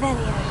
Revelio.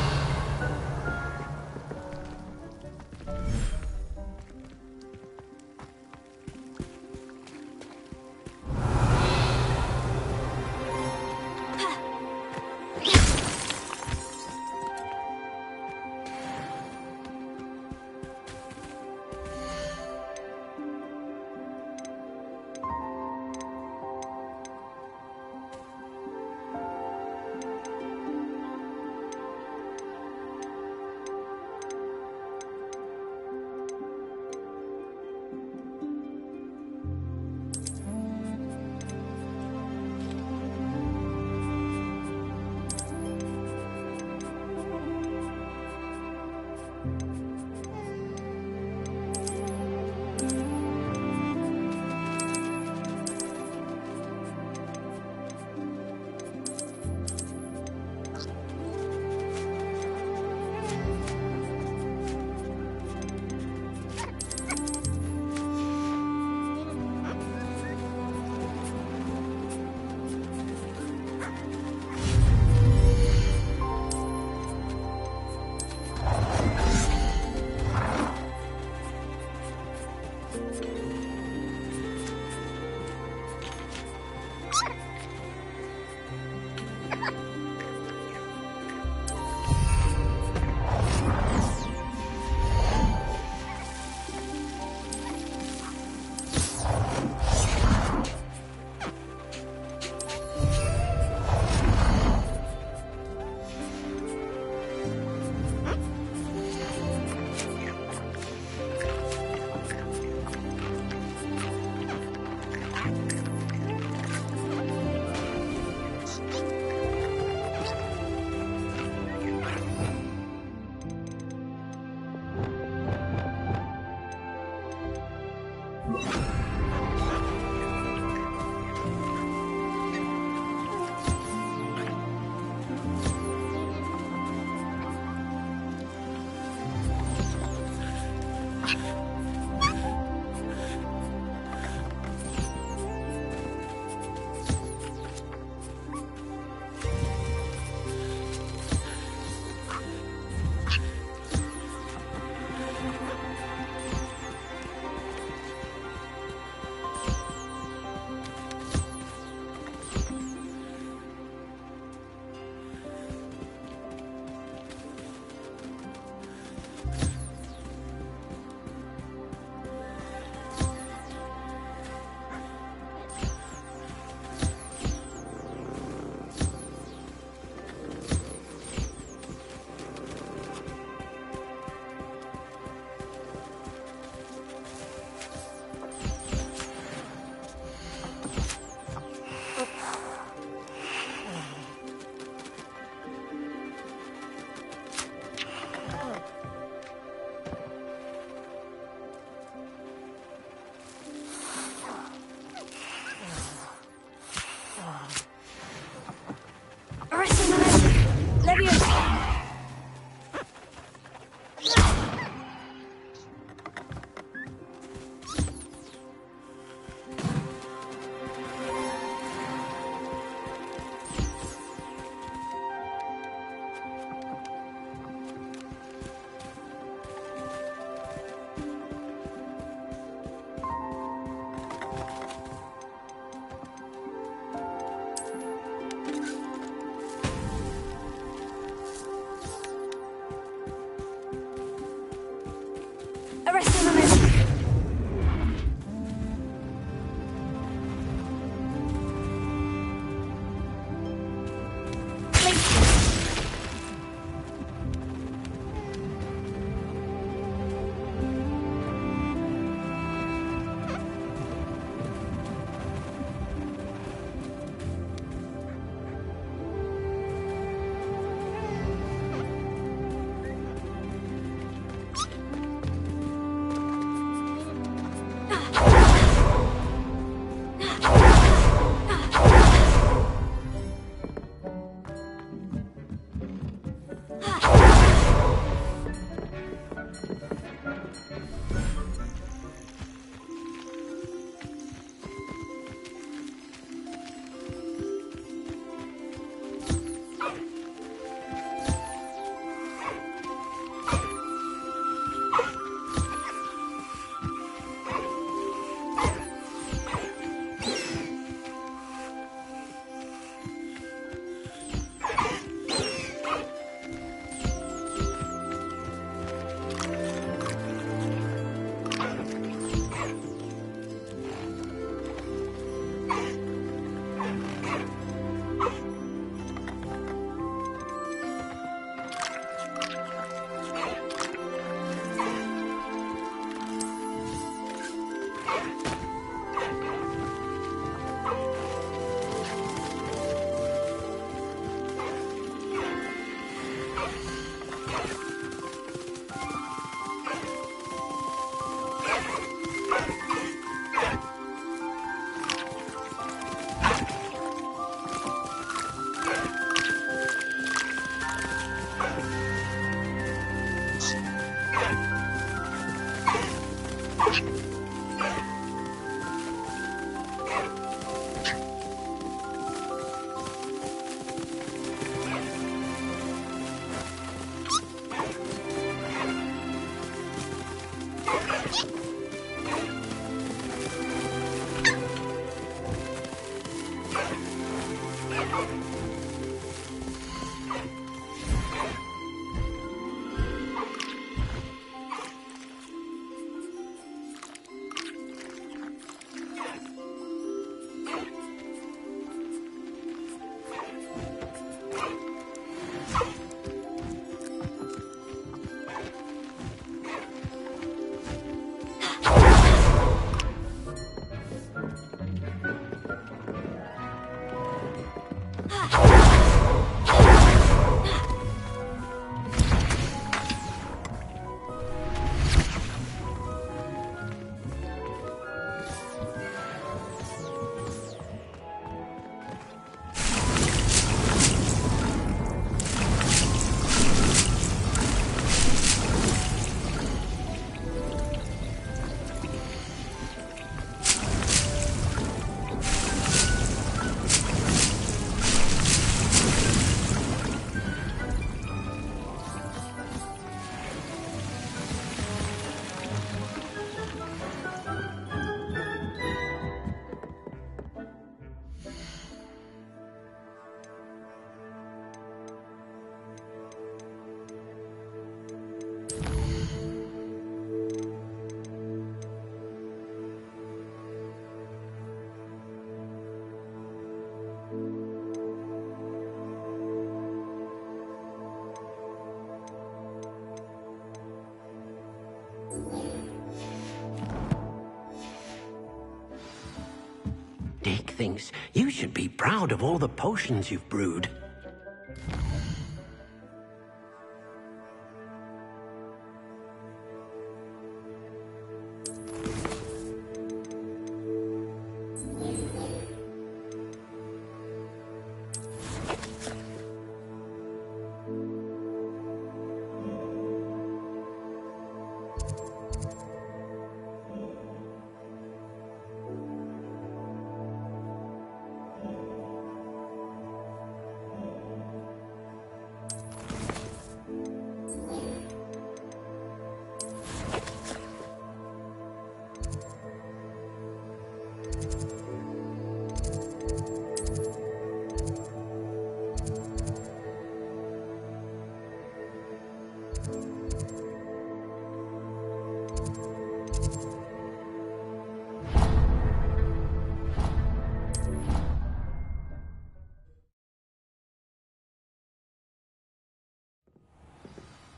Dick thinks you should be proud of all the potions you've brewed.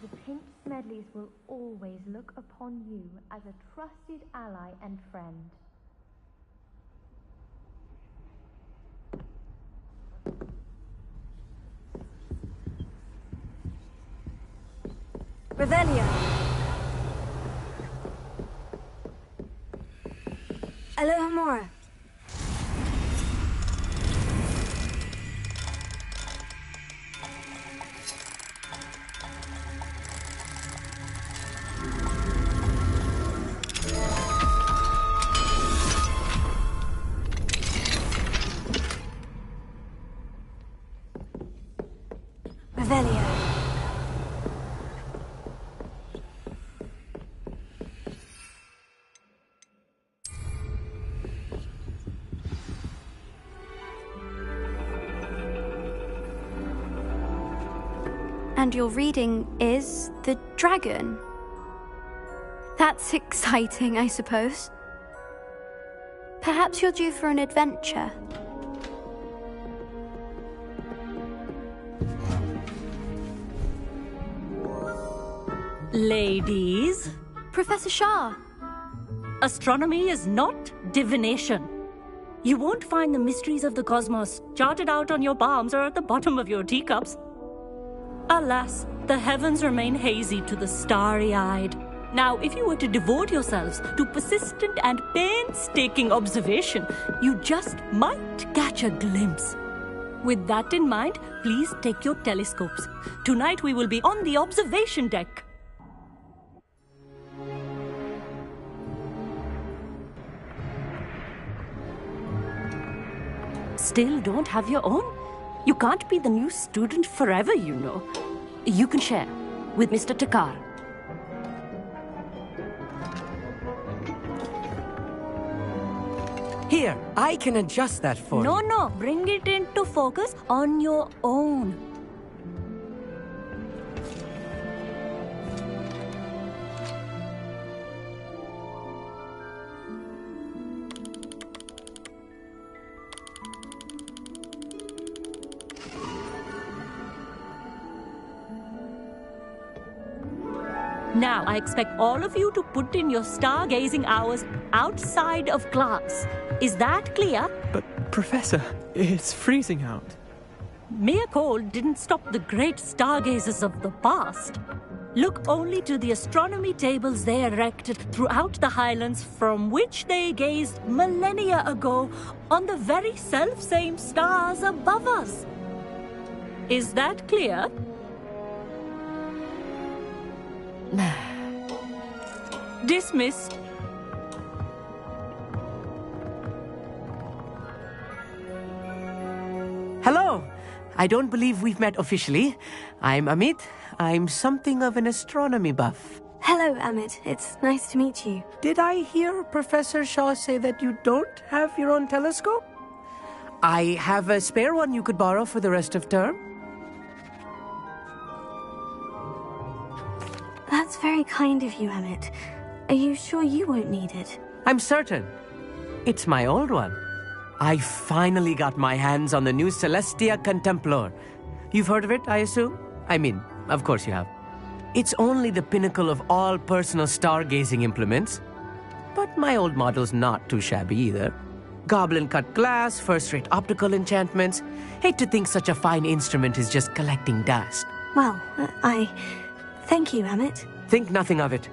The Pink Smedleys will always look upon you as a trusted ally and friend. Revelia! Alohomora! Revelia! And your reading is the dragon. That's exciting, I suppose. Perhaps you're due for an adventure. Ladies, Professor Shah. astronomy is not divination. You won't find the mysteries of the cosmos charted out on your palms or at the bottom of your teacups. Alas, the heavens remain hazy to the starry-eyed. Now, if you were to devote yourselves to persistent and painstaking observation, you just might catch a glimpse. With that in mind, please take your telescopes. Tonight we will be on the observation deck. Still don't have your own? You can't be the new student forever, you know. You can share with Mr. Takar. Here. Here, I can adjust that for you. No, bring it into focus on your own. Now, I expect all of you to put in your stargazing hours outside of class. Is that clear? But, Professor, it's freezing out. Mere cold didn't stop the great stargazers of the past. Look only to the astronomy tables they erected throughout the Highlands from which they gazed millennia ago on the very self-same stars above us. Is that clear? Dismissed. Hello. I don't believe we've met officially. I'm Amit. I'm something of an astronomy buff. Hello, Amit. It's nice to meet you. Did I hear Professor Shaw say that you don't have your own telescope? I have a spare one you could borrow for the rest of term. That's very kind of you, Amit. Are you sure you won't need it? I'm certain. It's my old one. I finally got my hands on the new Celestia Contemplar. You've heard of it, I assume? I mean, of course you have. It's only the pinnacle of all personal stargazing implements. But my old model's not too shabby either. Goblin-cut glass, first-rate optical enchantments. Hate to think such a fine instrument is just collecting dust. Well, thank you, Amit. Think nothing of it.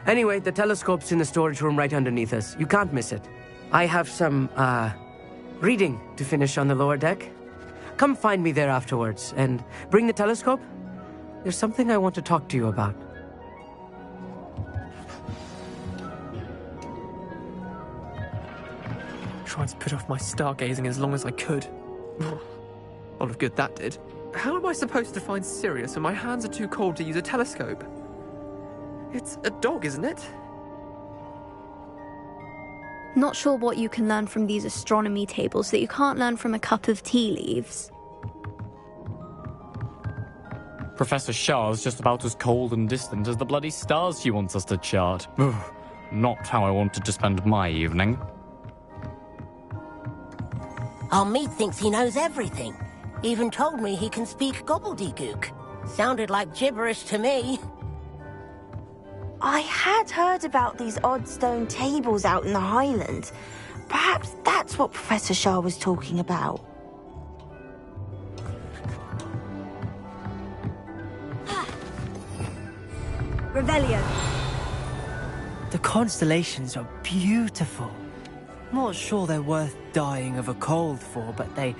Anyway, the telescope's in the storage room right underneath us. You can't miss it. I have some, reading to finish on the lower deck. Come find me there afterwards, and bring the telescope. There's something I want to talk to you about. Tried to put off my stargazing as long as I could. Lot of good that did. How am I supposed to find Sirius when my hands are too cold to use a telescope? It's a dog, isn't it? Not sure what you can learn from these astronomy tables that you can't learn from a cup of tea leaves. Professor Shah's just about as cold and distant as the bloody stars she wants us to chart. Ugh, not how I wanted to spend my evening. Our meat thinks he knows everything. Even told me he can speak gobbledygook. Sounded like gibberish to me. I had heard about these odd stone tables out in the Highlands. Perhaps that's what Professor Shah was talking about. Revelio. The constellations are beautiful. Not sure they're worth dying of a cold for, but they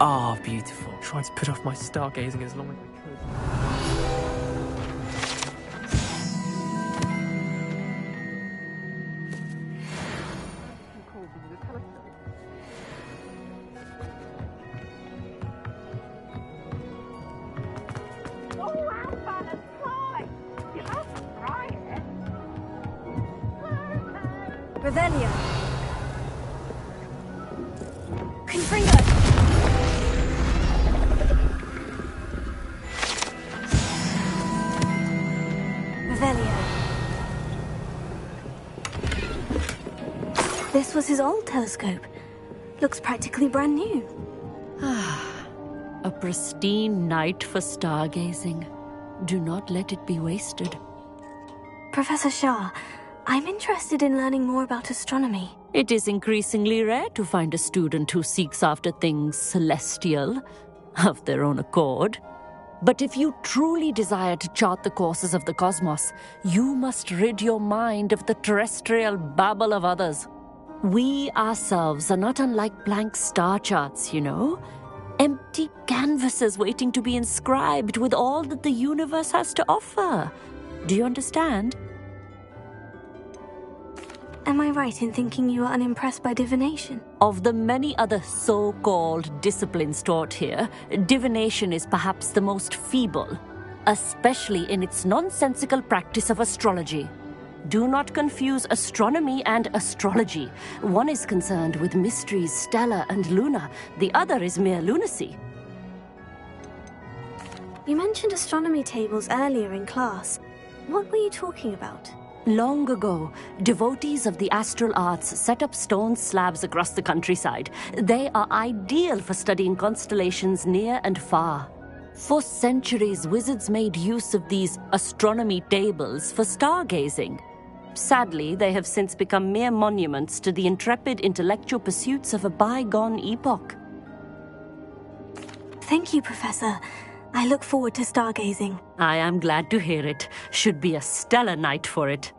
are beautiful. Tried to put off my stargazing as long as I could. Revelio. Confringo. Revelio. This was his old telescope. Looks practically brand new. A pristine night for stargazing. Do not let it be wasted. Professor Shah, I'm interested in learning more about astronomy. It is increasingly rare to find a student who seeks after things celestial, of their own accord. But if you truly desire to chart the courses of the cosmos, you must rid your mind of the terrestrial babble of others. We ourselves are not unlike blank star charts, you know. Empty canvases waiting to be inscribed with all that the universe has to offer. Do you understand? Am I right in thinking you are unimpressed by divination? Of the many other so-called disciplines taught here, divination is perhaps the most feeble, especially in its nonsensical practice of astrology. Do not confuse astronomy and astrology. One is concerned with mysteries, Stella and Luna. The other is mere lunacy. You mentioned astronomy tables earlier in class. What were you talking about? Long ago, devotees of the astral arts set up stone slabs across the countryside. They are ideal for studying constellations near and far. For centuries, wizards made use of these astronomy tables for stargazing. Sadly, they have since become mere monuments to the intrepid intellectual pursuits of a bygone epoch. Thank you, Professor. I look forward to stargazing. I am glad to hear it. Should be a stellar night for it.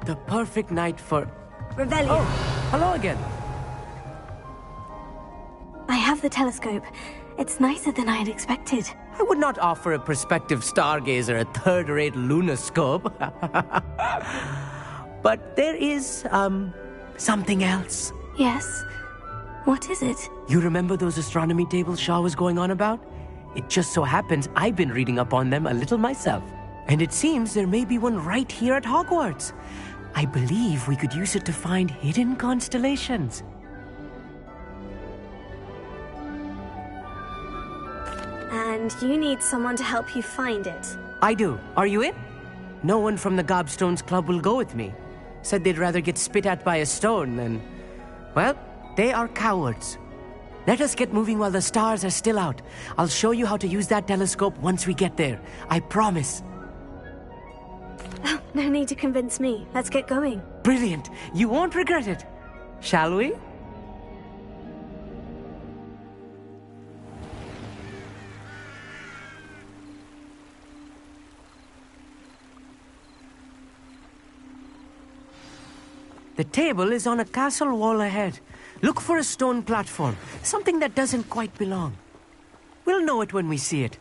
The perfect night for... Revelio. Oh, hello again. I have the telescope. It's nicer than I had expected. I would not offer a prospective stargazer a third-rate lunoscope. But there is, something else. Yes? What is it? You remember those astronomy tables Shaw was going on about? It just so happens I've been reading up on them a little myself. And it seems there may be one right here at Hogwarts. I believe we could use it to find hidden constellations. And you need someone to help you find it. I do. Are you in? No one from the Gobstones Club will go with me. Said they'd rather get spit at by a stone than... Well, they are cowards. Let us get moving while the stars are still out. I'll show you how to use that telescope once we get there. I promise. Oh, no need to convince me. Let's get going. Brilliant. You won't regret it. Shall we? The table is on a castle wall ahead. Look for a stone platform, something that doesn't quite belong. We'll know it when we see it.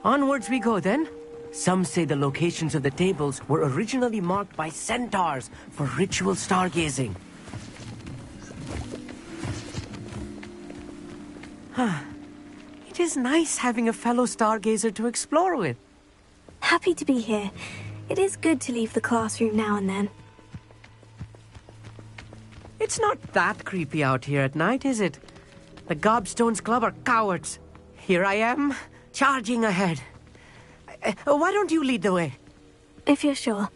Onwards we go then. Some say the locations of the tables were originally marked by centaurs for ritual stargazing. It is nice having a fellow stargazer to explore with. Happy to be here. It is good to leave the classroom now and then. It's not that creepy out here at night, is it? The Gobstones Club are cowards. Here I am, charging ahead. Why don't you lead the way? If you're sure.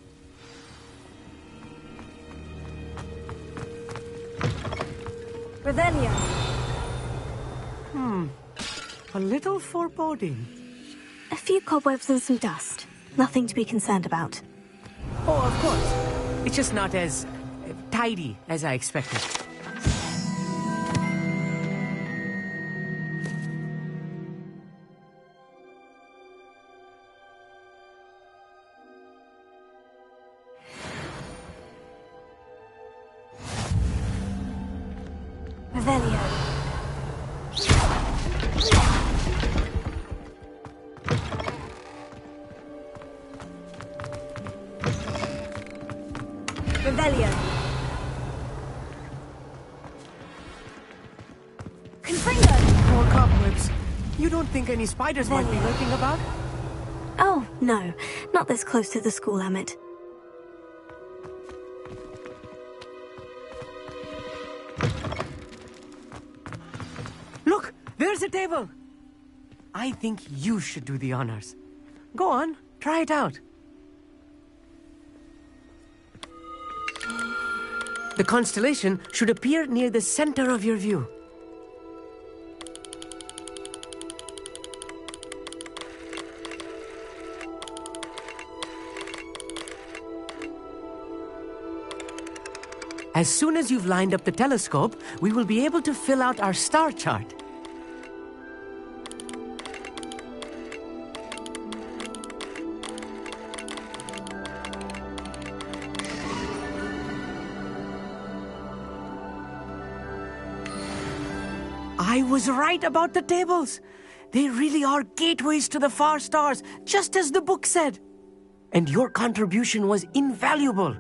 Revelio. A little foreboding. A few cobwebs and some dust. Nothing to be concerned about. Oh, of course. It's just not as tidy as I expected. Revelio. Revelio. More cobwebs. You don't think any spiders might be lurking about? Oh, no. Not this close to the school, Emmett. Look, there's a table. I think you should do the honors. Go on, try it out. The constellation should appear near the center of your view. As soon as you've lined up the telescope, we will be able to fill out our star chart. I was right about the tables. They really are gateways to the far stars, just as the book said. And your contribution was invaluable.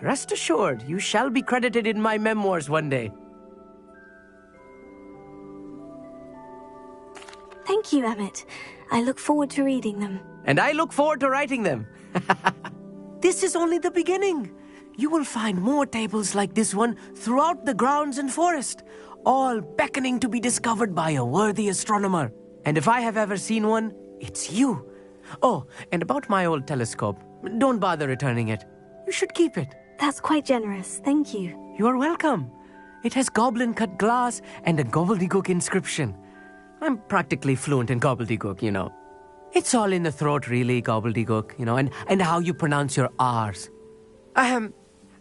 Rest assured, you shall be credited in my memoirs one day. Thank you, Emmett. I look forward to reading them. And I look forward to writing them. This is only the beginning. You will find more tables like this one throughout the grounds and forest, all beckoning to be discovered by a worthy astronomer. And if I have ever seen one, it's you. Oh, and about my old telescope, don't bother returning it. You should keep it. That's quite generous, thank you. You're welcome. It has goblin-cut glass and a gobbledygook inscription. I'm practically fluent in gobbledygook, you know. It's all in the throat, really, gobbledygook, you know, and how you pronounce your R's.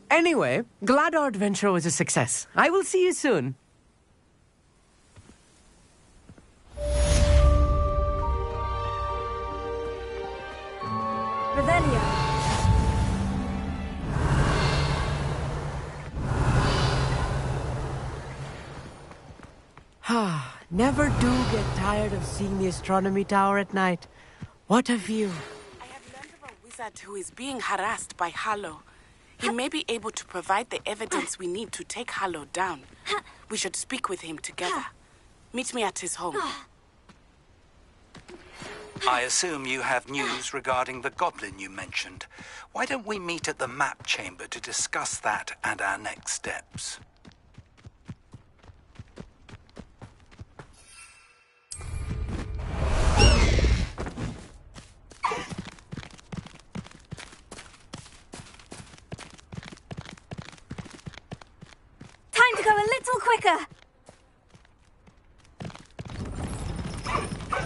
Anyway, glad our adventure was a success. I will see you soon. Revelio. Never do get tired of seeing the astronomy tower at night. What a view. I have learned of a wizard who is being harassed by Harlow. He may be able to provide the evidence we need to take Harlow down. We should speak with him together. Meet me at his home. I assume you have news regarding the goblin you mentioned. Why don't we meet at the map chamber to discuss that and our next steps? Time to go a little quicker.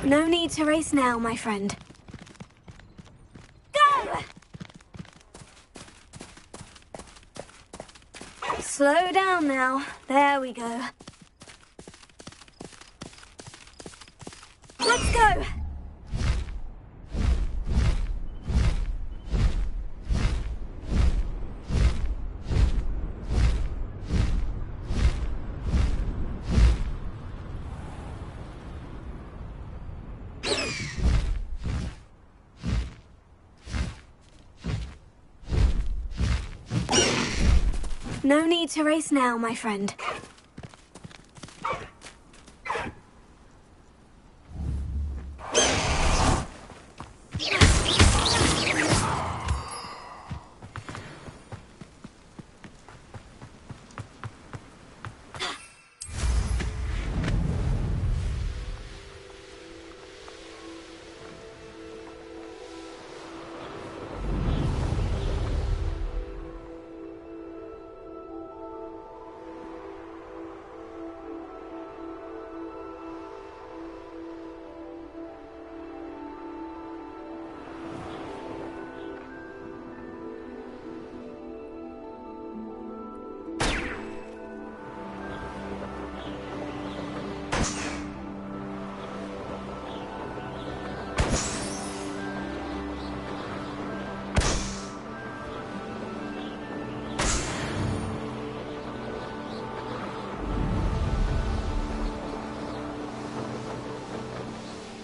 No need to race now, my friend. Go! Slow down now. There we go. Let's go! No need to race now, my friend.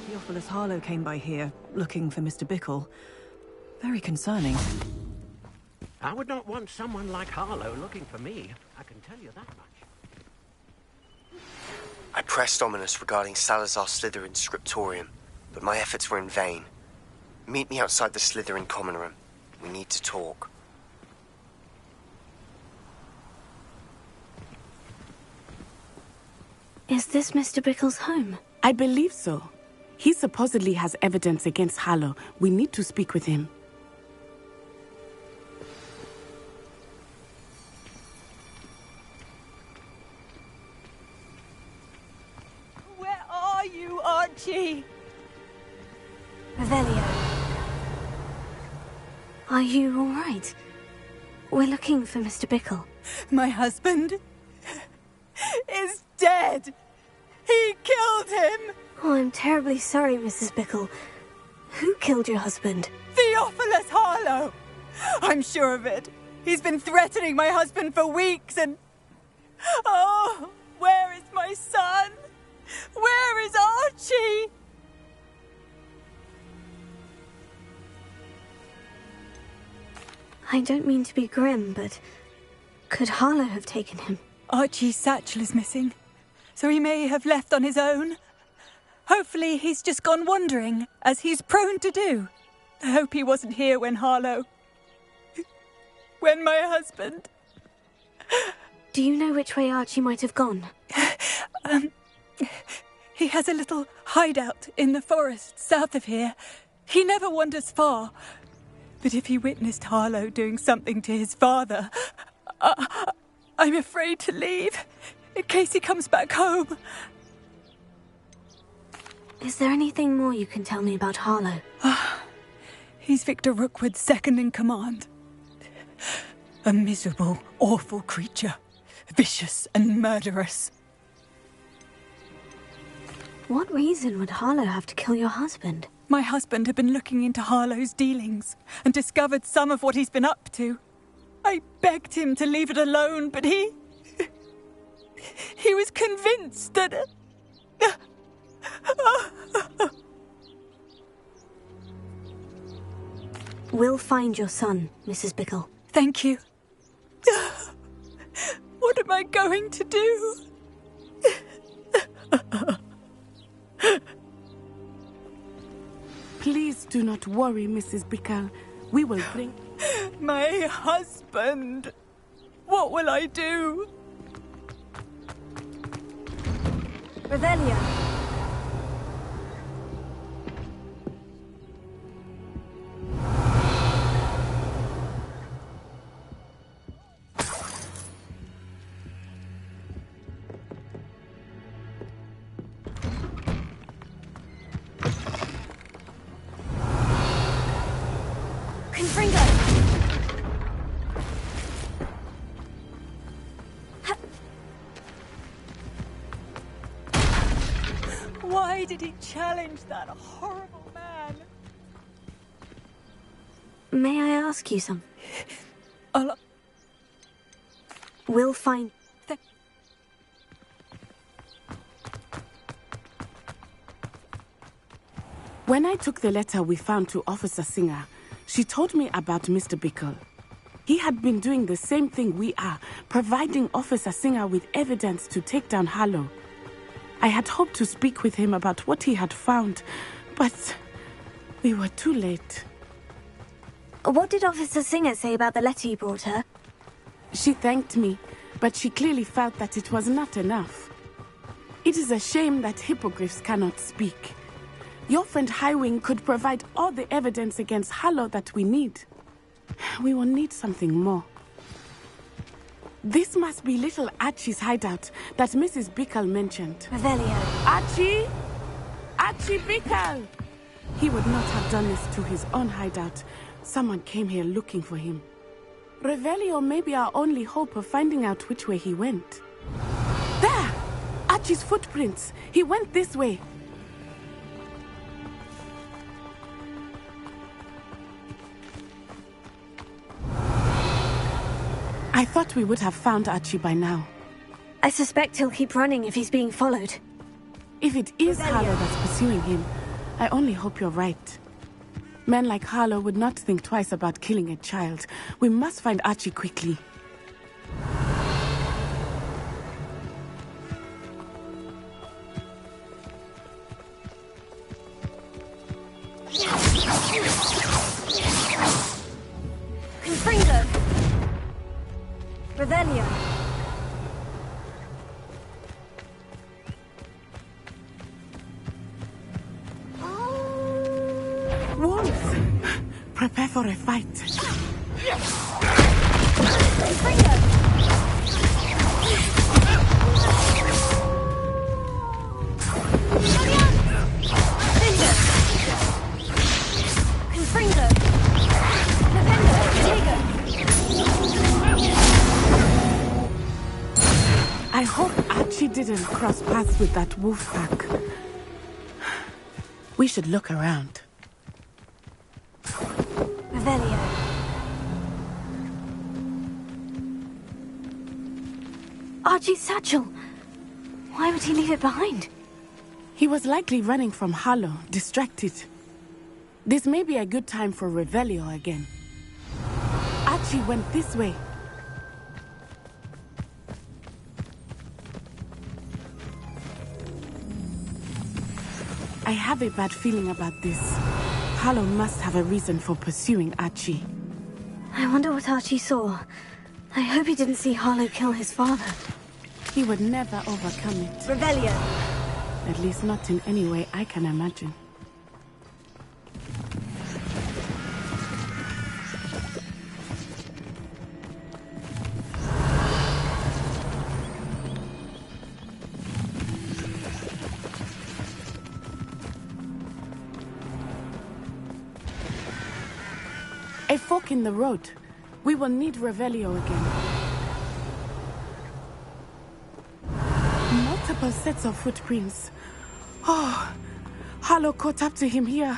Theophilus Harlow came by here, looking for Mr. Bickle. Very concerning. I would not want someone like Harlow looking for me. I can tell you that much. I pressed Ominous regarding Salazar Slytherin's scriptorium, but my efforts were in vain. Meet me outside the Slytherin common room. We need to talk. Is this Mr. Bickle's home? I believe so. He supposedly has evidence against Harlow. We need to speak with him. Where are you, Archie? Revelio. Are you all right? We're looking for Mr. Bickle. My husband is dead. He killed him. Oh, I'm terribly sorry, Mrs. Bickle. Who killed your husband? Theophilus Harlow. I'm sure of it. He's been threatening my husband for weeks and... Oh, where is my son? Where is Archie? I don't mean to be grim, but could Harlow have taken him? Archie's satchel is missing, so he may have left on his own. Hopefully he's just gone wandering, as he's prone to do. I hope he wasn't here when Harlow... when my husband... Do you know which way Archie might have gone? He has a little hideout in the forest south of here. He never wanders far. But if he witnessed Harlow doing something to his father, I'm afraid to leave, in case he comes back home. Is there anything more you can tell me about Harlow? He's Victor Rookwood's second in command. A miserable, awful creature. Vicious and murderous. What reason would Harlow have to kill your husband? My husband had been looking into Harlow's dealings and discovered some of what he's been up to. I begged him to leave it alone, but he was convinced that... We'll find your son, Mrs. Bickle. Thank you. What am I going to do? Please do not worry, Mrs. Bickle. We will bring... My husband! What will I do? Revelio. Why did he challenge that horrible man? May I ask you something? We'll find... When I took the letter we found to Officer Singer, she told me about Mr. Bickle. He had been doing the same thing we are, providing Officer Singer with evidence to take down Harlow. I had hoped to speak with him about what he had found, but we were too late. What did Officer Singer say about the letter you brought her? She thanked me, but she clearly felt that it was not enough. It is a shame that hippogriffs cannot speak. Your friend Highwing could provide all the evidence against Harlow that we need. We will need something more. This must be little Archie's hideout that Mrs. Bickle mentioned. Revelio. Archie! Archie Bickle! He would not have done this to his own hideout. Someone came here looking for him. Revelio may be our only hope of finding out which way he went. There! Archie's footprints! He went this way. I thought we would have found Archie by now. I suspect he'll keep running if he's being followed. If it is Harlow that's pursuing him, I only hope you're right. Men like Harlow would not think twice about killing a child. We must find Archie quickly. Confringo! Revelio! Wolves! Prepare for a fight. Confringo! Confringo! I hope Archie didn't cross paths with that wolf pack. We should look around. Revelio. Archie's satchel. Why would he leave it behind? He was likely running from Harlow, distracted. This may be a good time for Revelio again. Archie went this way. I have a bad feeling about this. Harlow must have a reason for pursuing Archie. I wonder what Archie saw. I hope he didn't see Harlow kill his father. He would never overcome it. Revelio! At least not in any way I can imagine. A fork in the road. We will need Revelio again. Multiple sets of footprints. Oh, Harlow caught up to him here.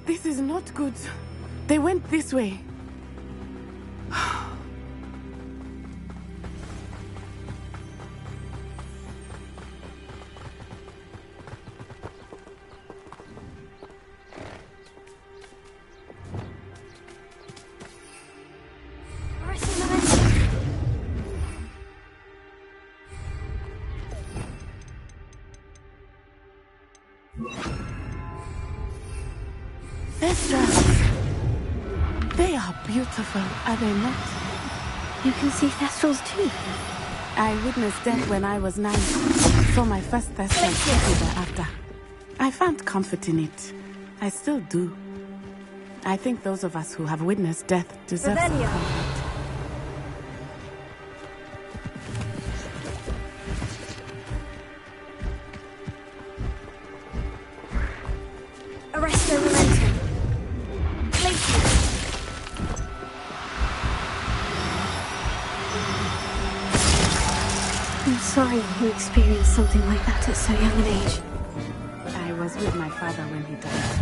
This is not good. They went this way. They are beautiful, are they not? You can see Thestrals too. I witnessed death when I was 9. Saw my first Thestral thereafter. I found comfort in it. I still do. I think those of us who have witnessed death deserve some comfort. Arresto momentum. I'm sorry you experienced something like that at so young an age. I was with my father when he died.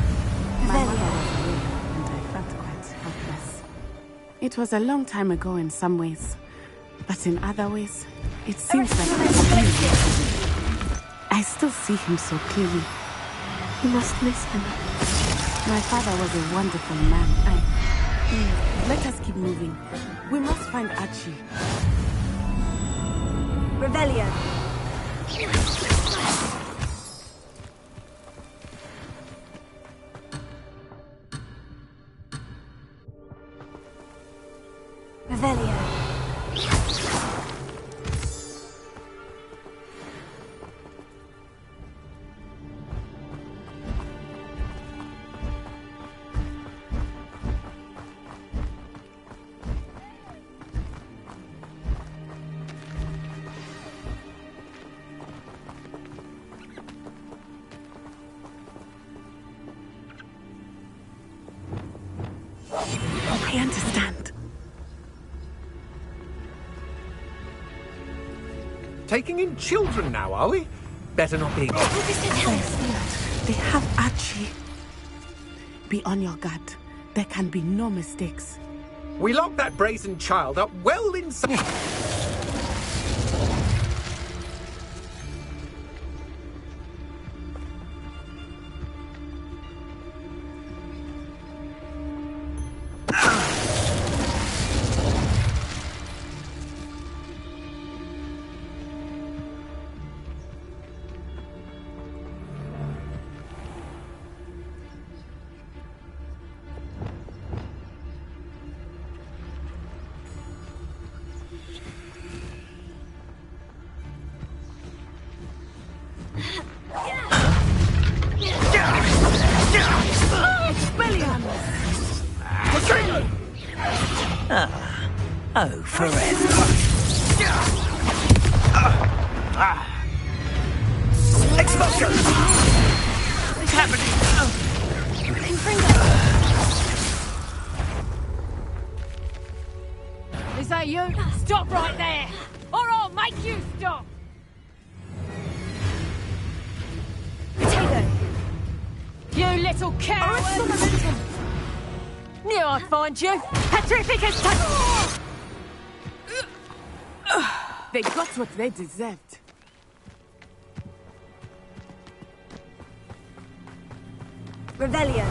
My mother was away, and I felt quite helpless. It was a long time ago in some ways, but in other ways, it seems like I still see him so clearly. You must miss him. My father was a wonderful man. Let us keep moving. We must find Archie. Revelio. Revelio. I understand. Taking in children now, are we? Better not be. They have Archie. Be on your guard. There can be no mistakes. We locked that brazen child up well inside. Oh, forever. Expulsion! What's happening? Is that you? Stop right there! Or I'll make you stop! Potato! You little coward! Knew I'd find you! Petrificus! They got what they deserved. Revelio.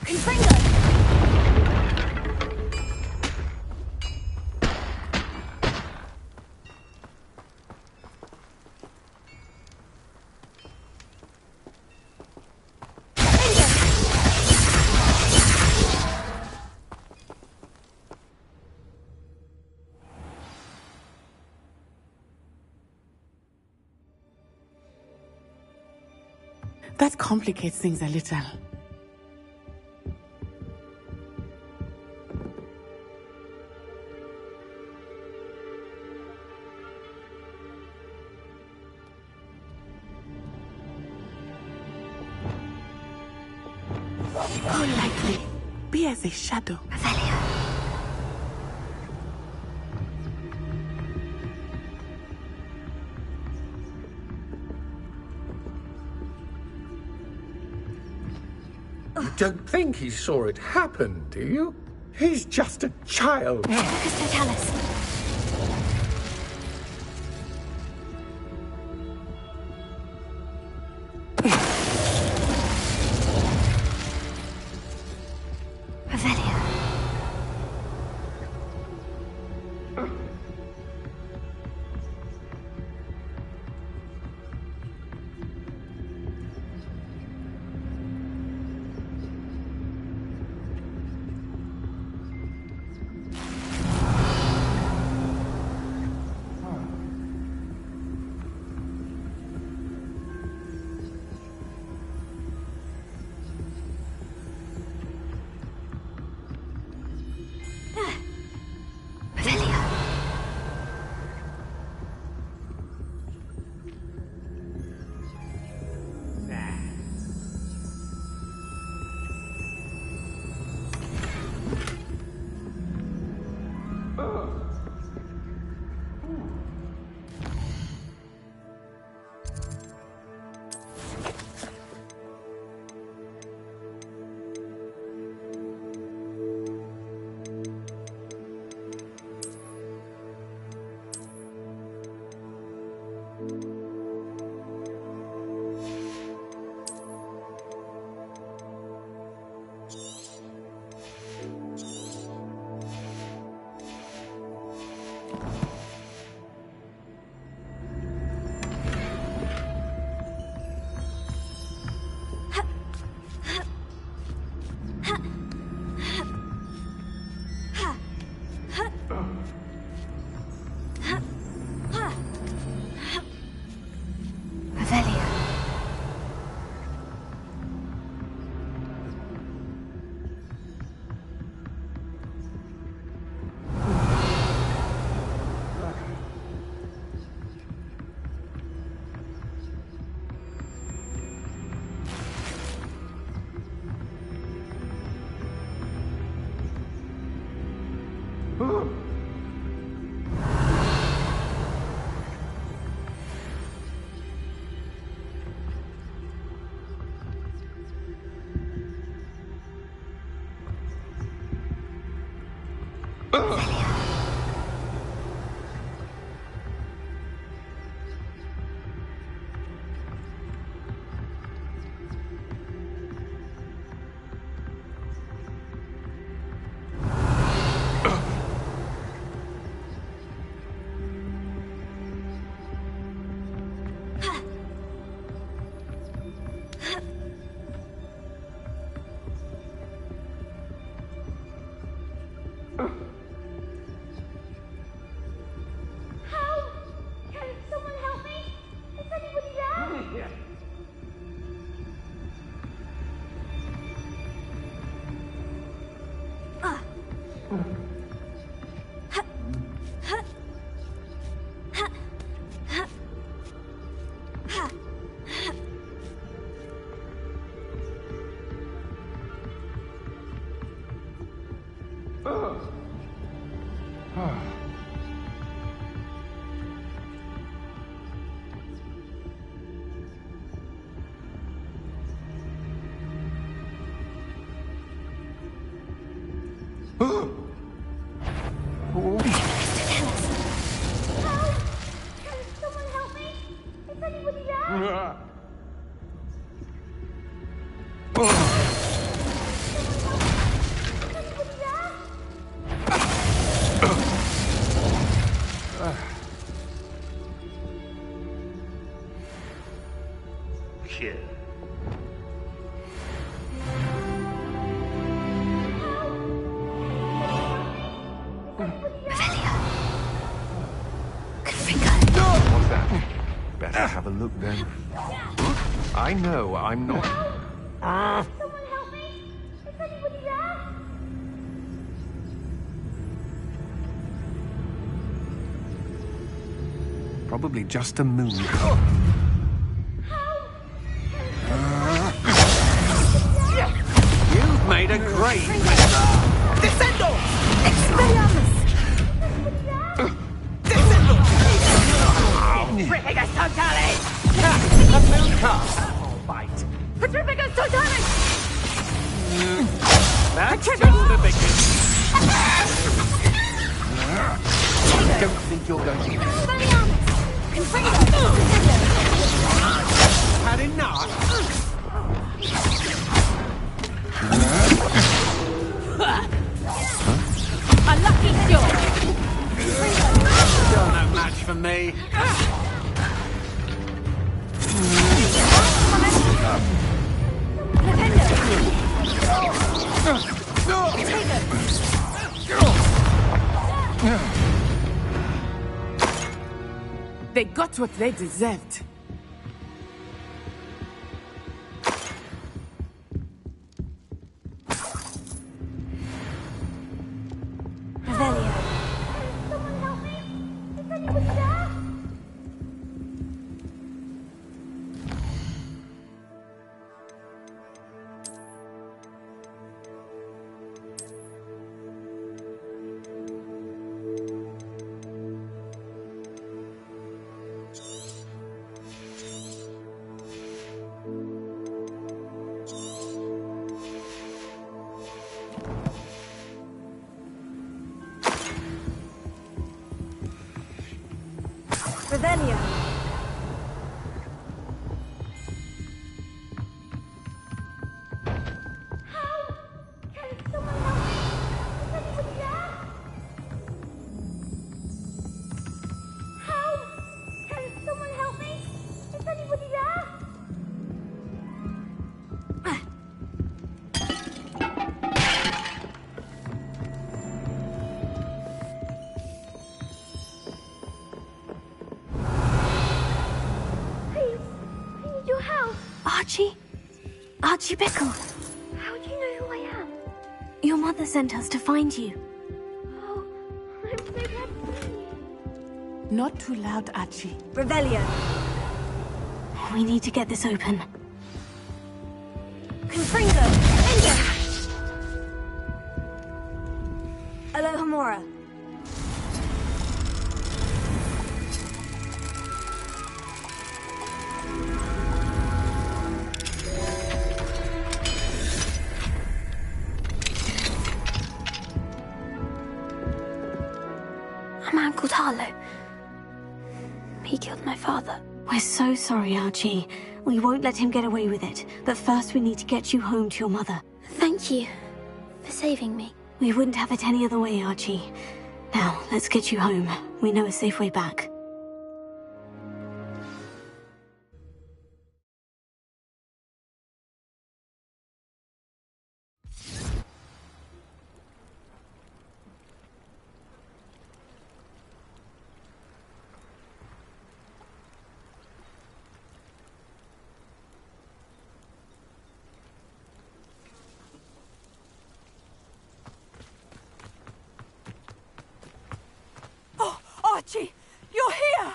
Confringo! That complicates things a little. More likely, be as a shadow. You don't think he saw it happen, do you? He's just a child. Totalis. better have a look then. I know I'm not... Someone help me! Is anybody there? Probably just a moon. You've made a great mess. Descendo! Expelliarmus! Descendo! Petrificus totalis! A moon cast. I'll bite. Petrificus totalis! That's just the beginning. I don't think you're going to... Had enough? A lucky cure! Still no match for me. They got what they deserved. Revelio. Someone help me! Is anybody there? Revelio. Can someone help me? Is anybody there? Please, I need your help. Archie? Archie Bickle. How do you know who I am? Your mother sent us to find you. Oh, I'm so glad to see you. Not too loud, Archie. Revelio. We need to get this open. Confringo! Ender! Alohomora. A man called Harlow. He killed my father. We're so sorry, Archie. We won't let him get away with it. But first we need to get you home to your mother. Thank you for saving me. We wouldn't have it any other way, Archie. Now, let's get you home. We know a safe way back. Oh, Archie, you're here!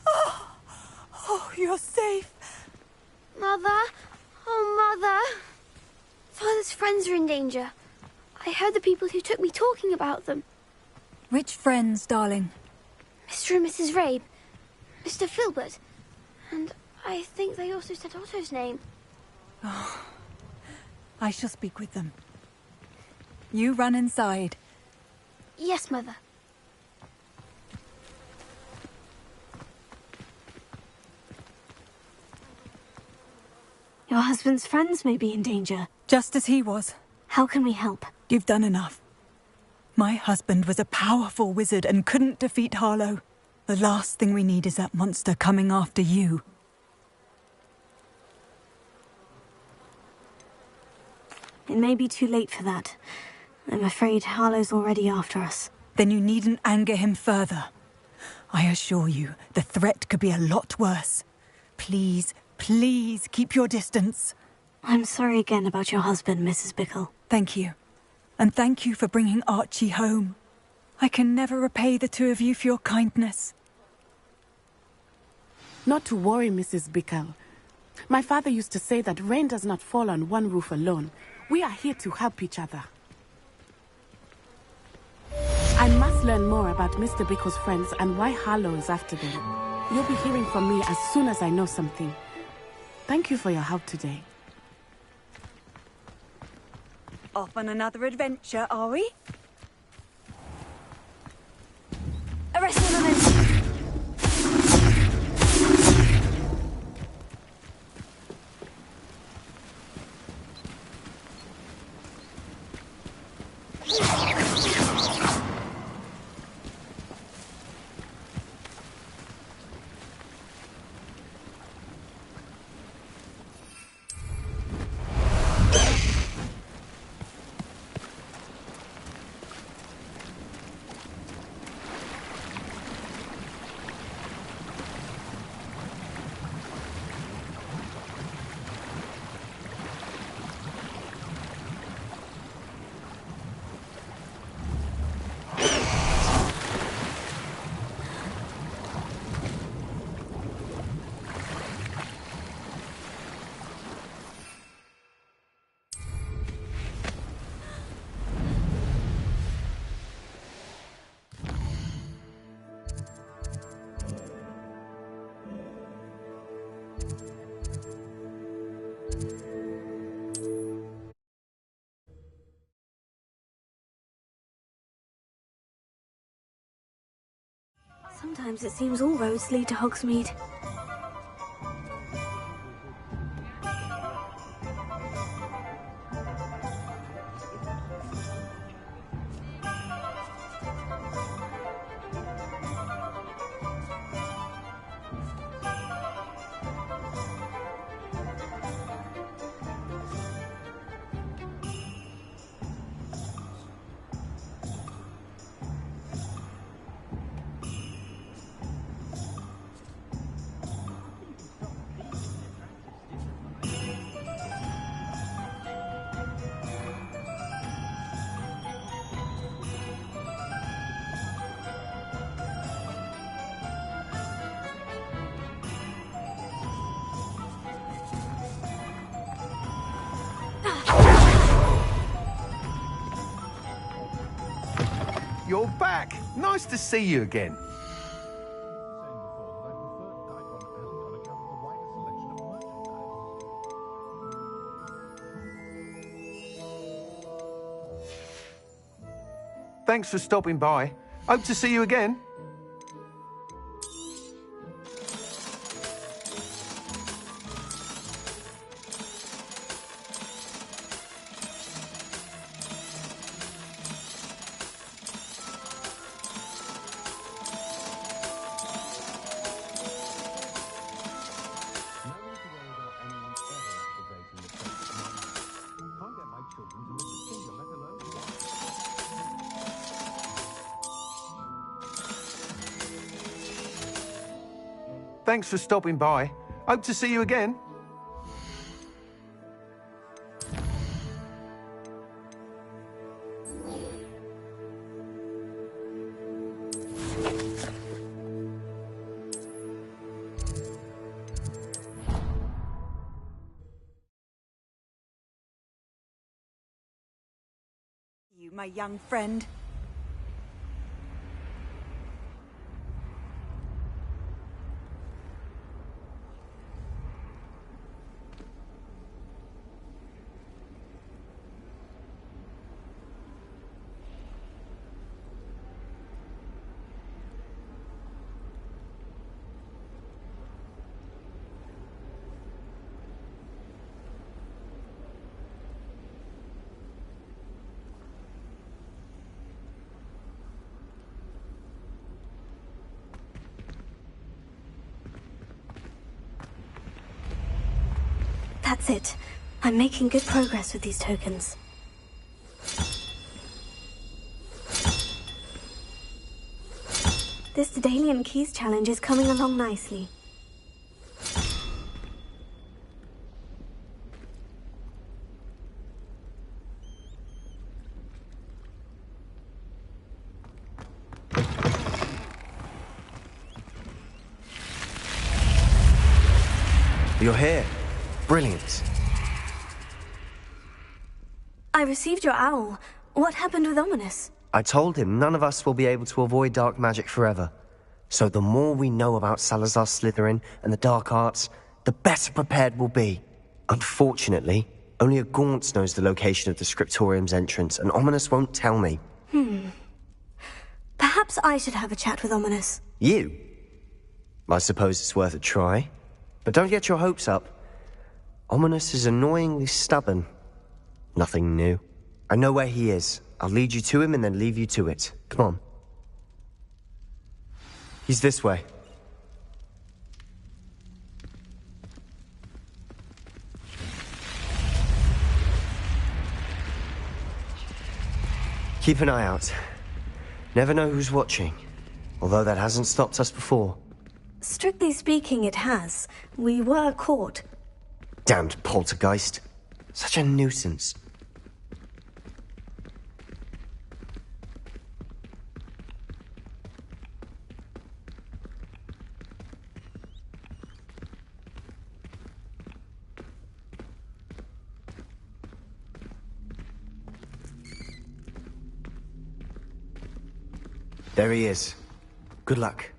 Oh, you're safe. Mother? Oh, Mother. Father's friends are in danger. I heard the people who took me talking about them. Which friends, darling? Mr. and Mrs. Rabe, Mr. Filbert, and I think they also said Otto's name. Oh, I shall speak with them. You run inside. Yes, Mother. Your husband's friends may be in danger. Just as he was. How can we help? You've done enough. My husband was a powerful wizard and couldn't defeat Harlow. The last thing we need is that monster coming after you. It may be too late for that. I'm afraid Harlow's already after us. Then you needn't anger him further. I assure you, the threat could be a lot worse. Please, please keep your distance. I'm sorry again about your husband, Mrs. Bickle. Thank you. And thank you for bringing Archie home. I can never repay the two of you for your kindness. Not to worry, Mrs. Bickle. My father used to say that rain does not fall on one roof alone. We are here to help each other. I must learn more about Mr. Bickle's friends and why Harlow is after them. You'll be hearing from me as soon as I know something. Thank you for your help today. Off on another adventure, are we? Arrest him, Sometimes it seems all roads lead to Hogsmeade. You're back! Nice to see you again. Thanks for stopping by. Hope to see you again. Thanks for stopping by. Hope to see you again. You, my young friend. That's it. I'm making good progress with these tokens. This Daedalian Keys challenge is coming along nicely. You're here. Brilliant. I received your owl. What happened with Ominous? I told him none of us will be able to avoid dark magic forever. So the more we know about Salazar Slytherin and the dark arts, the better prepared we'll be. Unfortunately, only a Gaunt knows the location of the Scriptorium's entrance, and Ominous won't tell me. Perhaps I should have a chat with Ominous. You? I suppose it's worth a try. But don't get your hopes up. Ominous is annoyingly stubborn. Nothing new. I know where he is. I'll lead you to him and then leave you to it. Come on. He's this way. Keep an eye out. Never know who's watching. Although that hasn't stopped us before. Strictly speaking, it has. We were caught. Damned poltergeist. Such a nuisance. There he is. Good luck.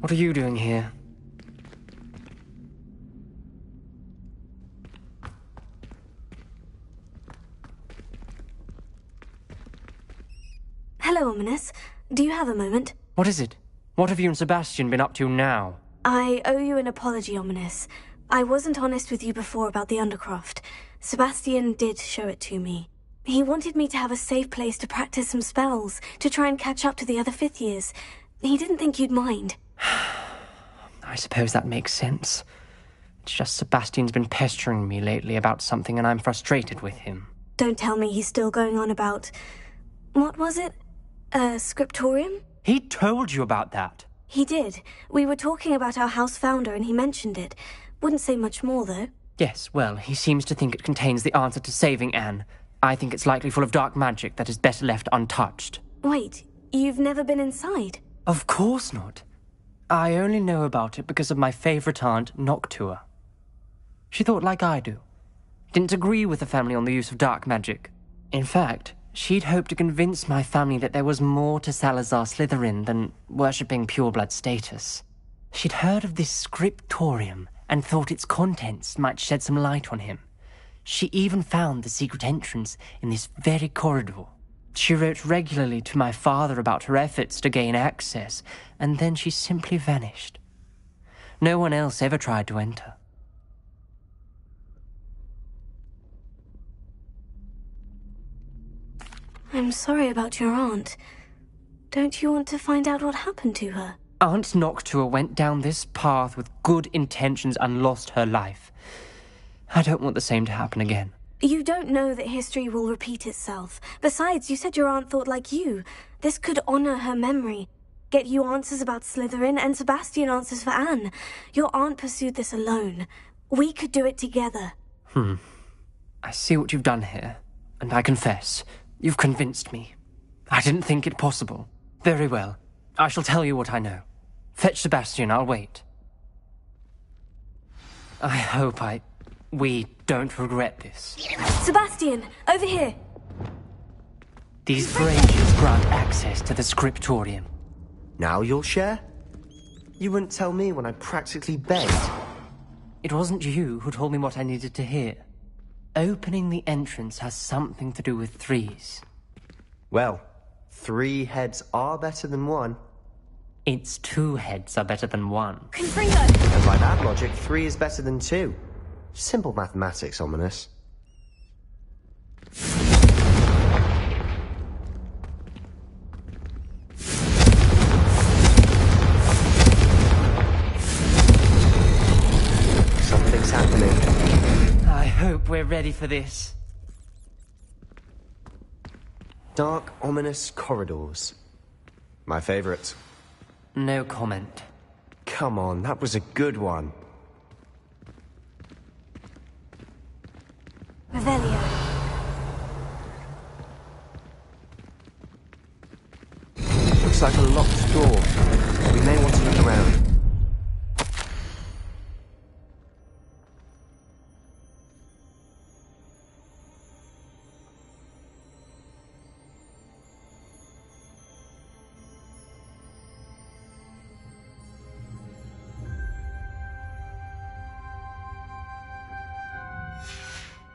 What are you doing here? Hello, Ominous. Do you have a moment? What is it? What have you and Sebastian been up to now? I owe you an apology, Ominous. I wasn't honest with you before about the Undercroft. Sebastian did show it to me. He wanted me to have a safe place to practice some spells, to try and catch up to the other fifth years. He didn't think you'd mind. I suppose that makes sense. It's just Sebastian's been pestering me lately about something and I'm frustrated with him. Don't tell me he's still going on about... What was it? A scriptorium? He told you about that? He did. We were talking about our house founder and he mentioned it. Wouldn't say much more, though. Yes, well, he seems to think it contains the answer to saving Anne. I think it's likely full of dark magic that is better left untouched. Wait, you've never been inside? Of course not. I only know about it because of my favourite aunt, Noctua. She thought like I do. Didn't agree with the family on the use of dark magic. In fact, she'd hoped to convince my family that there was more to Salazar Slytherin than worshipping pureblood status. She'd heard of this scriptorium and thought its contents might shed some light on him. She even found the secret entrance in this very corridor. She wrote regularly to my father about her efforts to gain access, and then she simply vanished. No one else ever tried to enter. I'm sorry about your aunt. Don't you want to find out what happened to her? Aunt Noctua went down this path with good intentions and lost her life. I don't want the same to happen again. You don't know that history will repeat itself. Besides, you said your aunt thought like you. This could honor her memory. Get you answers about Slytherin and Sebastian answers for Anne. Your aunt pursued this alone. We could do it together. I see what you've done here, and I confess, you've convinced me. I didn't think it possible. Very well. I shall tell you what I know. Fetch Sebastian, I'll wait. I hope we don't regret this. Sebastian, over here! These braziers grant access to the scriptorium. Now you'll share? You wouldn't tell me when I practically begged. It wasn't you who told me what I needed to hear. Opening the entrance has something to do with threes. Well, 3 heads are better than 1. It's 2 heads are better than 1. Confringo! And by that logic, 3 is better than 2. Simple mathematics, Ominous. Something's happening. I hope we're ready for this. Dark, ominous corridors. My favorite. No comment. Come on, that was a good one. Revelio. Looks like a locked door. We may want to look around.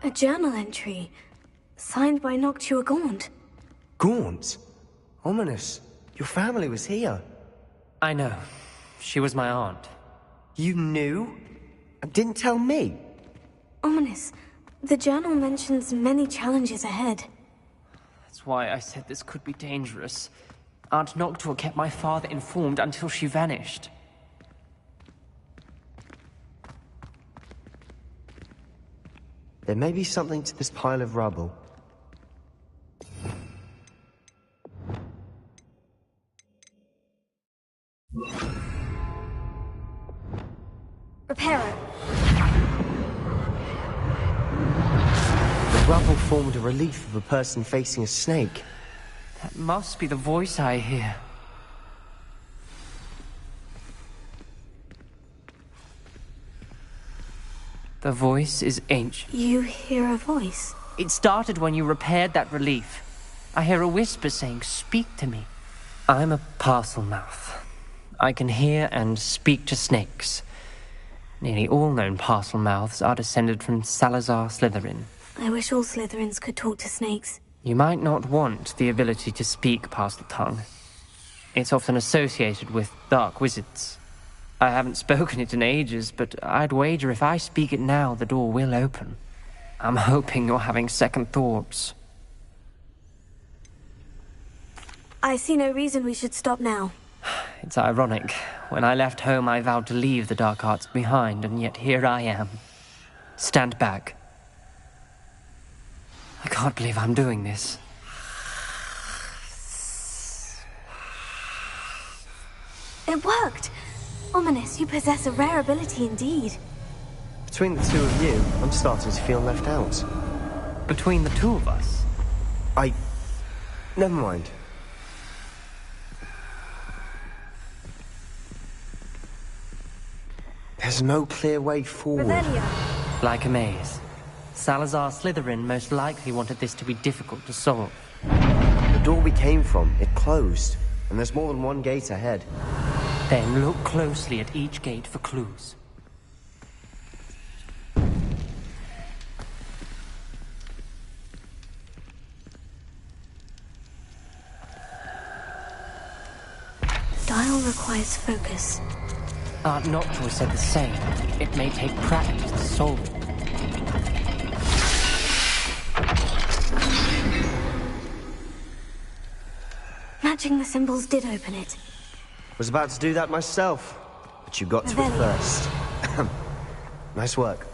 A journal entry. Signed by Noctua Gaunt. Gaunt? Ominous. Your family was here. I know. She was my aunt. You knew? And didn't tell me? Ominous. The journal mentions many challenges ahead. That's why I said this could be dangerous. Aunt Noctua kept my father informed until she vanished. There may be something to this pile of rubble. Repair it. The rubble formed a relief of a person facing a snake. That must be the voice I hear. The voice is ancient. You hear a voice? It started when you repaired that relief. I hear a whisper saying, "Speak to me." I'm a parcel mouth. I can hear and speak to snakes. Nearly all known parcel mouths are descended from Salazar Slytherin. I wish all Slytherins could talk to snakes. You might not want the ability to speak parcel tongue. It's often associated with dark wizards. I haven't spoken it in ages, but I'd wager if I speak it now, the door will open. I'm hoping you're having second thoughts. I see no reason we should stop now. It's ironic. When I left home, I vowed to leave the dark arts behind, and yet here I am. Stand back. I can't believe I'm doing this. It worked! Ominous, you possess a rare ability indeed. Between the two of you, I'm starting to feel left out. Between the two of us? Never mind. There's no clear way forward. Revelio. Like a maze. Salazar Slytherin most likely wanted this to be difficult to solve. The door we came from, it closed. And there's more than one gate ahead. Then look closely at each gate for clues. The dial requires focus. Aunt Noctua said the same. It may take practice to solve it. Matching the symbols did open it. Was about to do that myself, but you got to it first. Nice work.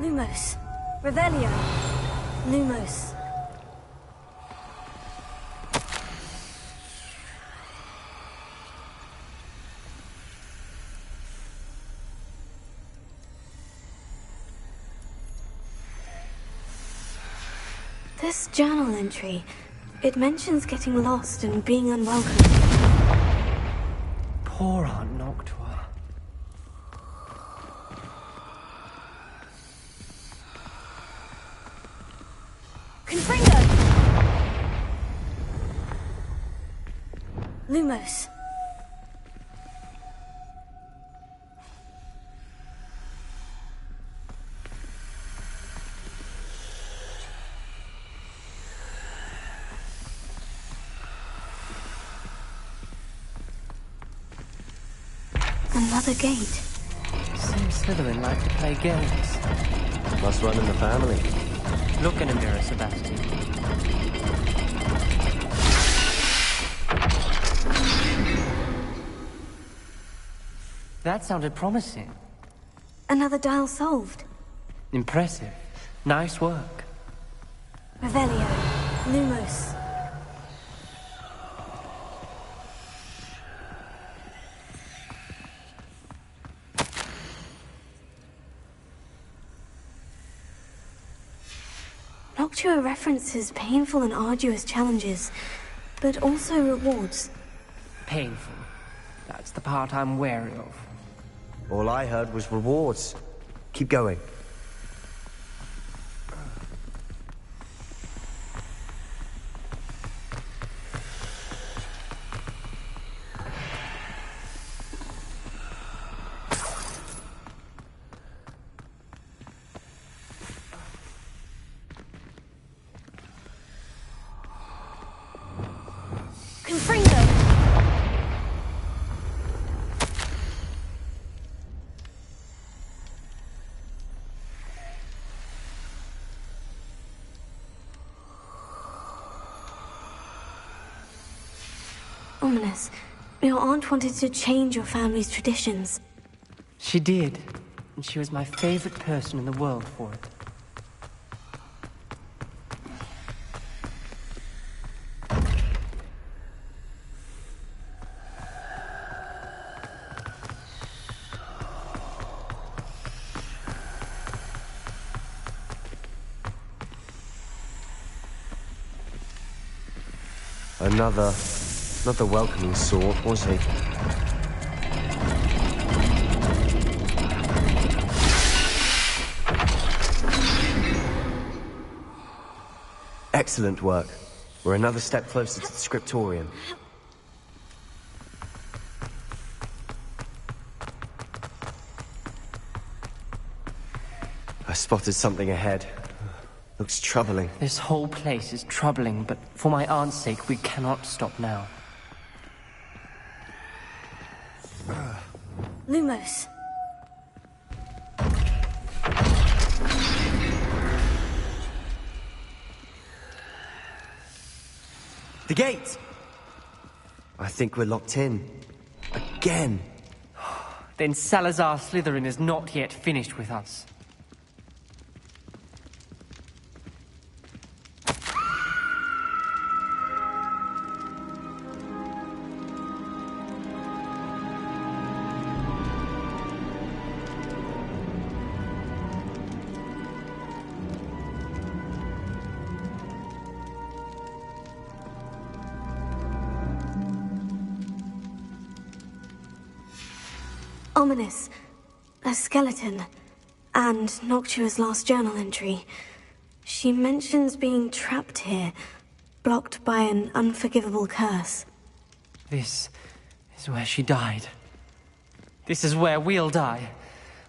Lumos. Revelio. Lumos. This journal entry, it mentions getting lost and being unwelcome. Poor Aunt Noctua. Confringo! Lumos. Another gate. Seems Slytherin like to play games. Must run in the family. Look in a mirror, Sebastian. That sounded promising. Another dial solved. Impressive. Nice work. Revelio. Lumos. Noctua references painful and arduous challenges, but also rewards. Painful. That's the part I'm wary of. All I heard was rewards. Keep going. Ominous. Your aunt wanted to change your family's traditions. She did. And she was my favorite person in the world for it. Another... not the welcoming sort, was he? Excellent work. We're another step closer to the scriptorium. I spotted something ahead. Looks troubling. This whole place is troubling, but for my aunt's sake, we cannot stop now. Lumos. The gate! I think we're locked in. Again. Then Salazar Slytherin is not yet finished with us. Ominous. A skeleton. And Noctua's last journal entry. She mentions being trapped here, blocked by an unforgivable curse. This is where she died. This is where we'll die.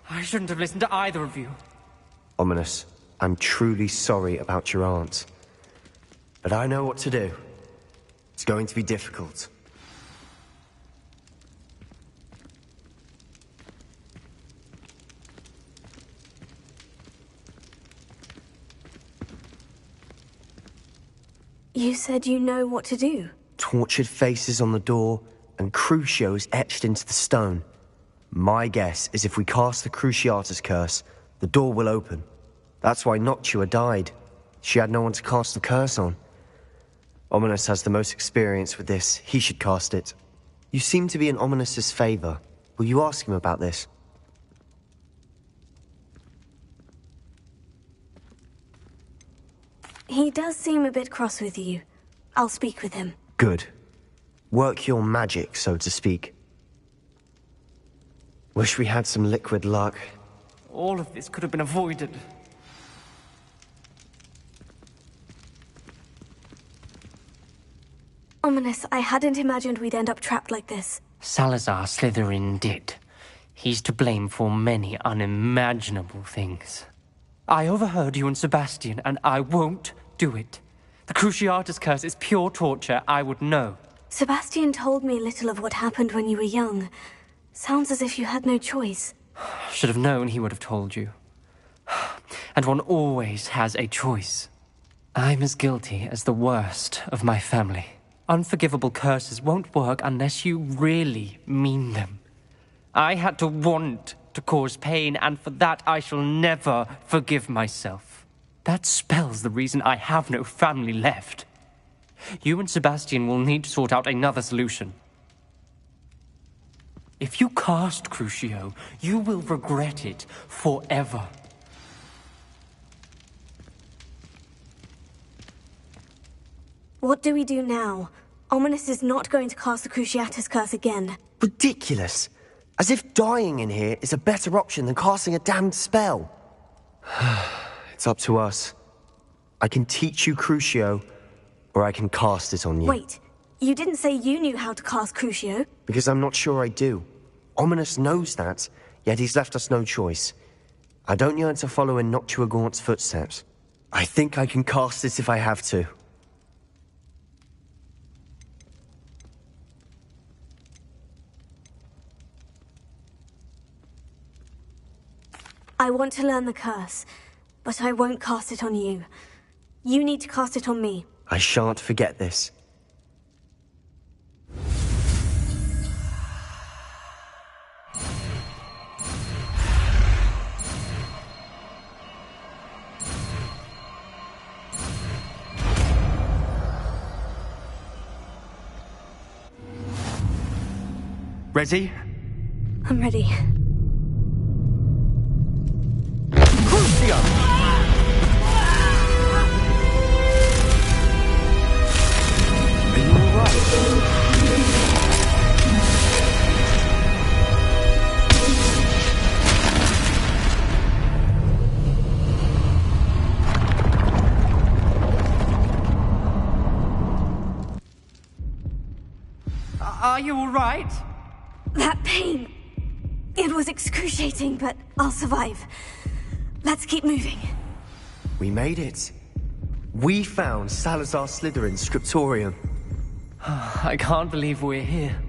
I shouldn't have listened to either of you. Ominous, I'm truly sorry about your aunt. But I know what to do. It's going to be difficult. You said you know what to do. Tortured faces on the door, and Crucios etched into the stone. My guess is if we cast the Cruciatus curse, the door will open. That's why Noctua died. She had no one to cast the curse on. Ominous has the most experience with this. He should cast it. You seem to be in Ominous's favor. Will you ask him about this? He does seem a bit cross with you. I'll speak with him. Good. Work your magic, so to speak. Wish we had some liquid luck. All of this could have been avoided. Ominous, I hadn't imagined we'd end up trapped like this. Salazar Slytherin did. He's to blame for many unimaginable things. I overheard you and Sebastian, and I won't do it. The Cruciatus curse is pure torture, I would know. Sebastian told me a little of what happened when you were young. Sounds as if you had no choice. Should have known he would have told you. And one always has a choice. I'm as guilty as the worst of my family. Unforgivable curses won't work unless you really mean them. I had to want to cause pain, and for that I shall never forgive myself. That spells the reason I have no family left. You and Sebastian will need to sort out another solution. If you cast Crucio, you will regret it forever. What do we do now? Ominous is not going to cast the Cruciatus curse again. Ridiculous. As if dying in here is a better option than casting a damned spell. It's up to us. I can teach you Crucio, or I can cast it on you. Wait, you didn't say you knew how to cast Crucio? Because I'm not sure I do. Ominous knows that, yet he's left us no choice. I don't yearn to follow in Noctua Gaunt's footsteps. I think I can cast it if I have to. I want to learn the curse, but I won't cast it on you. You need to cast it on me. I shan't forget this. Ready? I'm ready. Are you you all right? That pain. It was excruciating, but I'll survive. Let's keep moving. We made it. We found Salazar Slytherin's scriptorium. I can't believe we're here.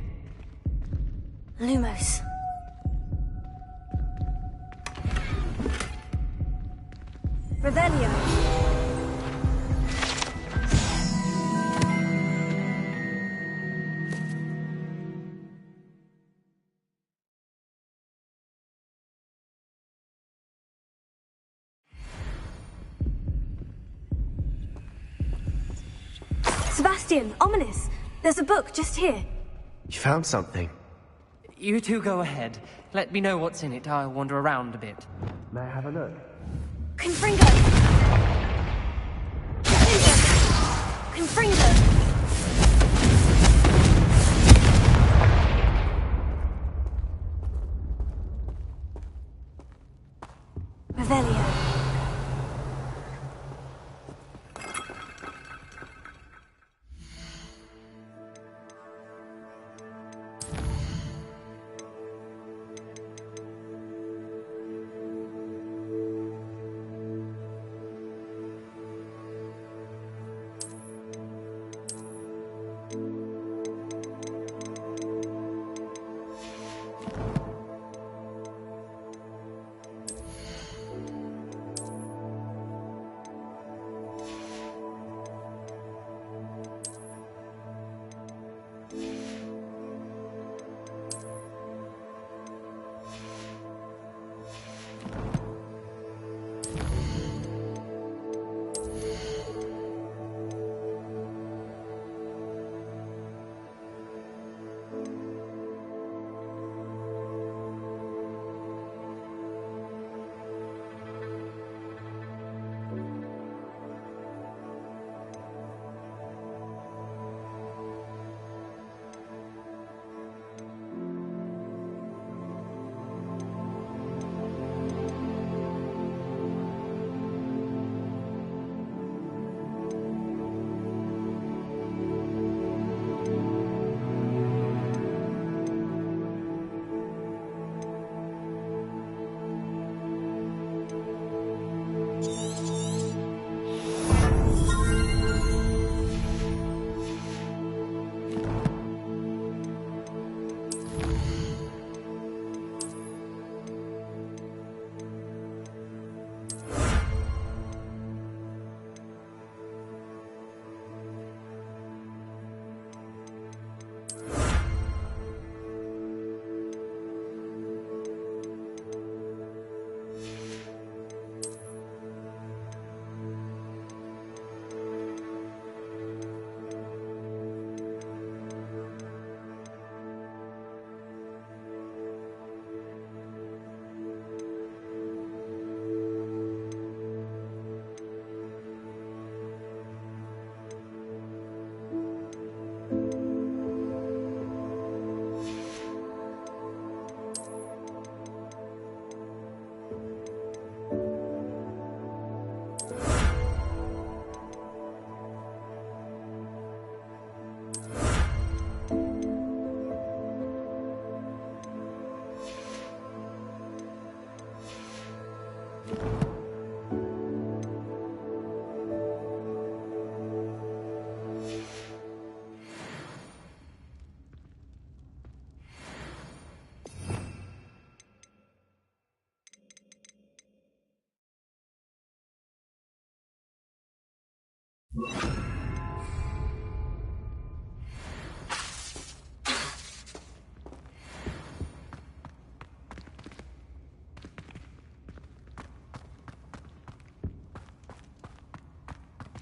Lumos. Revelio. Sebastian, ominous. There's a book just here. You found something? You two go ahead. Let me know what's in it. I'll wander around a bit. May I have a look? Confringo! Confringo! Revelio.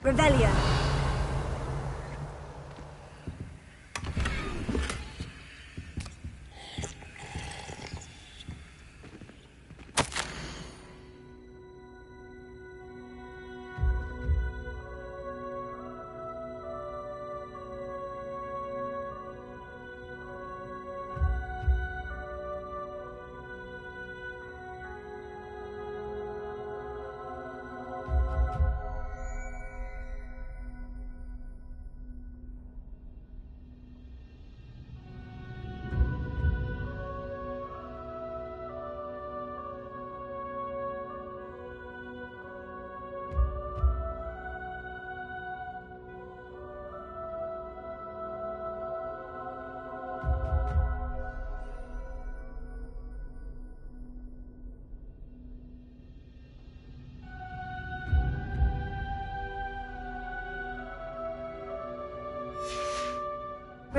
Revelio.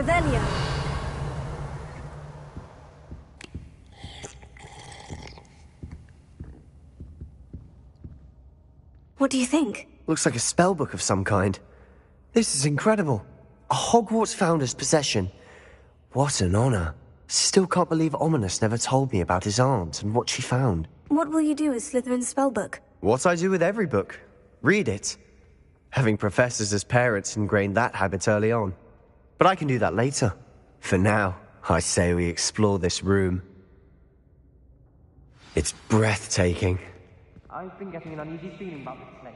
Revelio. What do you think? Looks like a spellbook of some kind. This is incredible. A Hogwarts founder's possession. What an honor. Still can't believe Ominous never told me about his aunt and what she found. What will you do with Slytherin's spellbook? What I do with every book. Read it. Having professors as parents ingrained that habit early on. But I can do that later. For now, I say we explore this room. It's breathtaking. I've been getting an uneasy feeling about this place.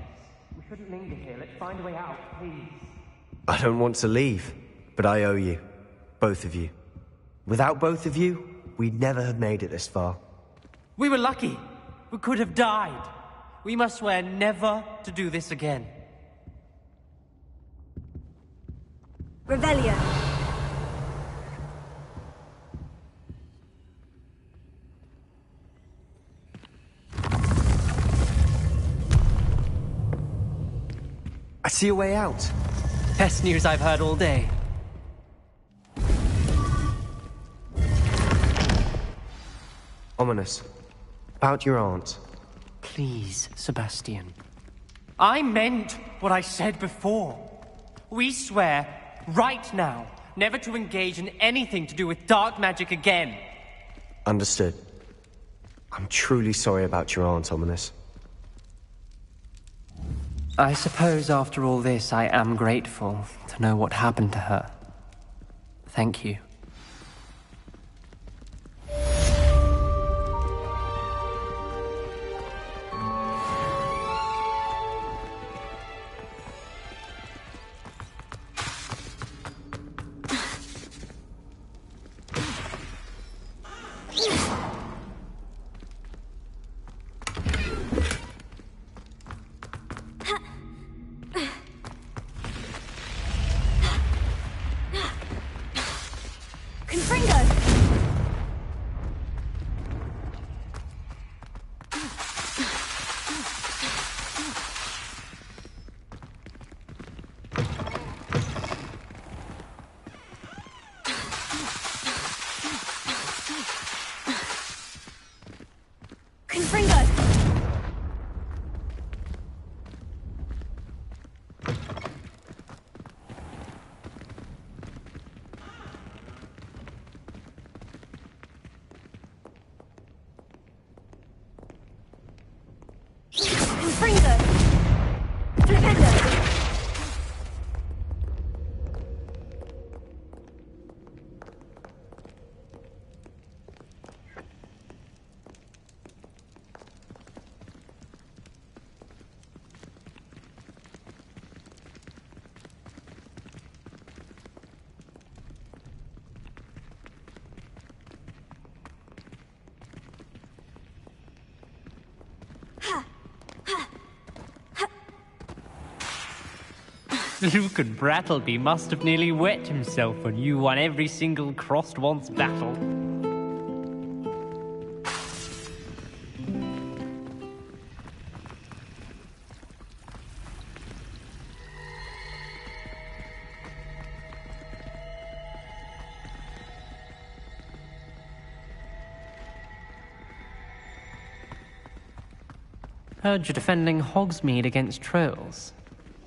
We shouldn't linger here. Let's find a way out, please. I don't want to leave, but I owe you. Both of you. Without both of you, we'd never have made it this far. We were lucky. We could have died. We must swear never to do this again. Revelio. I see a way out. Best news I've heard all day. Ominous. About your aunt. Please, Sebastian. I meant what I said before. We swear, right now, never to engage in anything to do with dark magic again. Understood. I'm truly sorry about your aunt, Ominous. I suppose after all this, I am grateful to know what happened to her. Thank you. Luke and Brattleby must have nearly wet himself when you won every single crossed once battle. Heard you're defending Hogsmeade against trolls.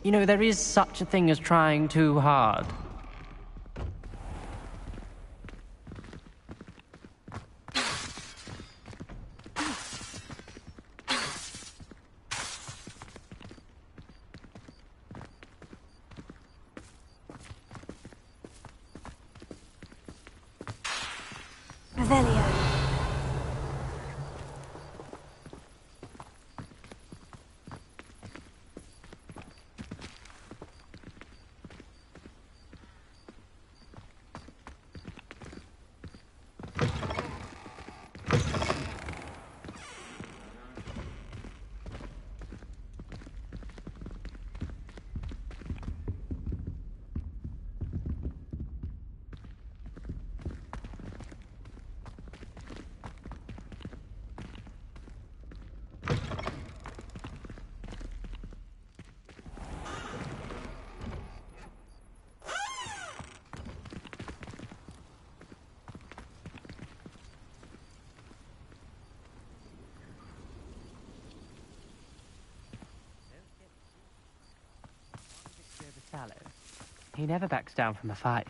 You know, there is such a thing as trying too hard. Revelio. He never backs down from a fight.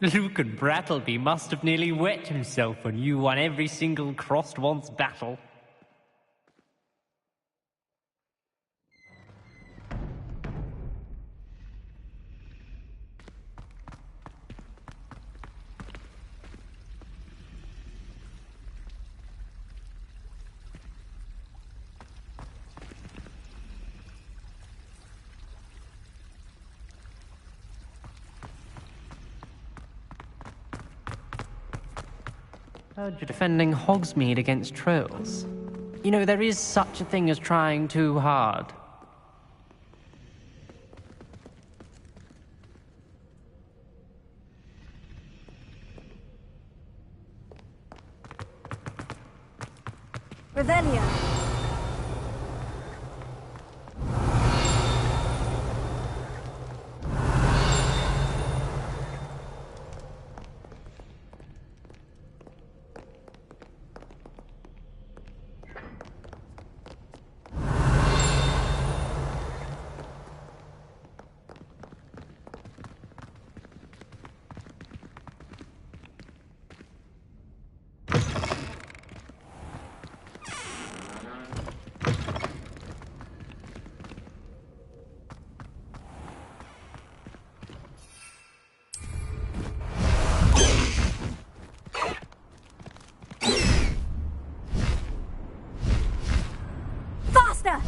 Luke and Brattleby must have nearly wet himself when you won every single crossed once battle. Heard you're defending Hogsmeade against trolls. You know, there is such a thing as trying too hard. Revelio. Faster!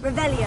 Revelio.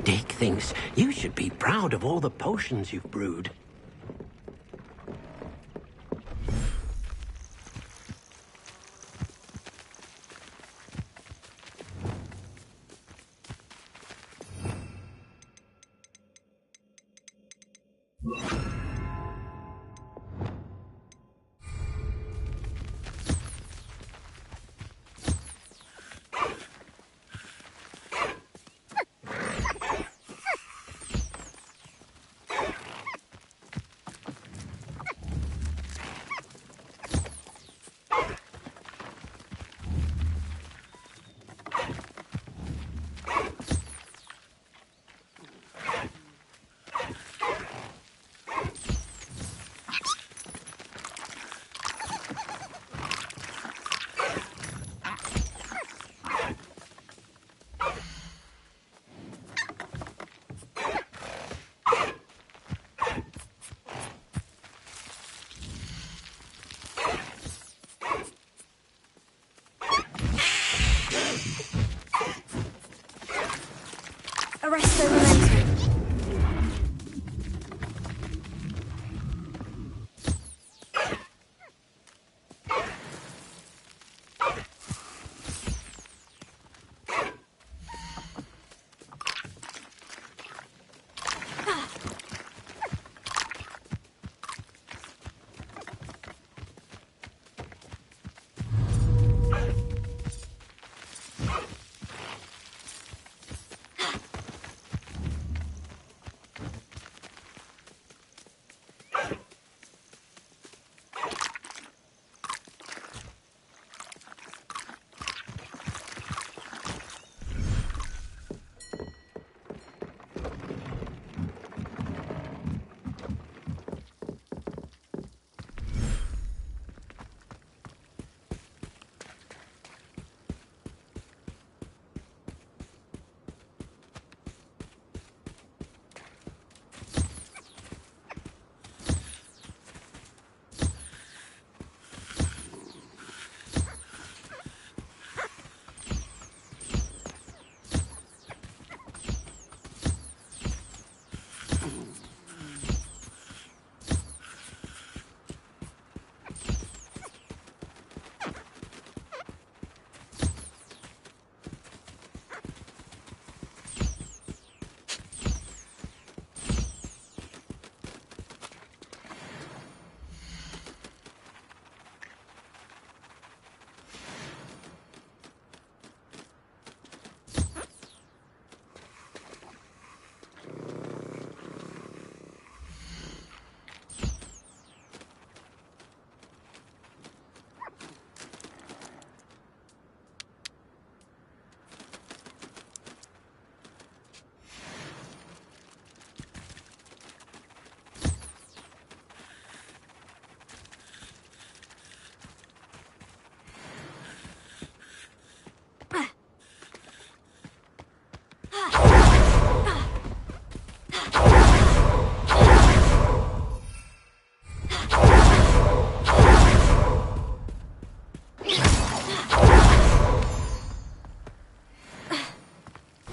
Dick thinks you should be proud of all the potions you've brewed. Arresto momentum.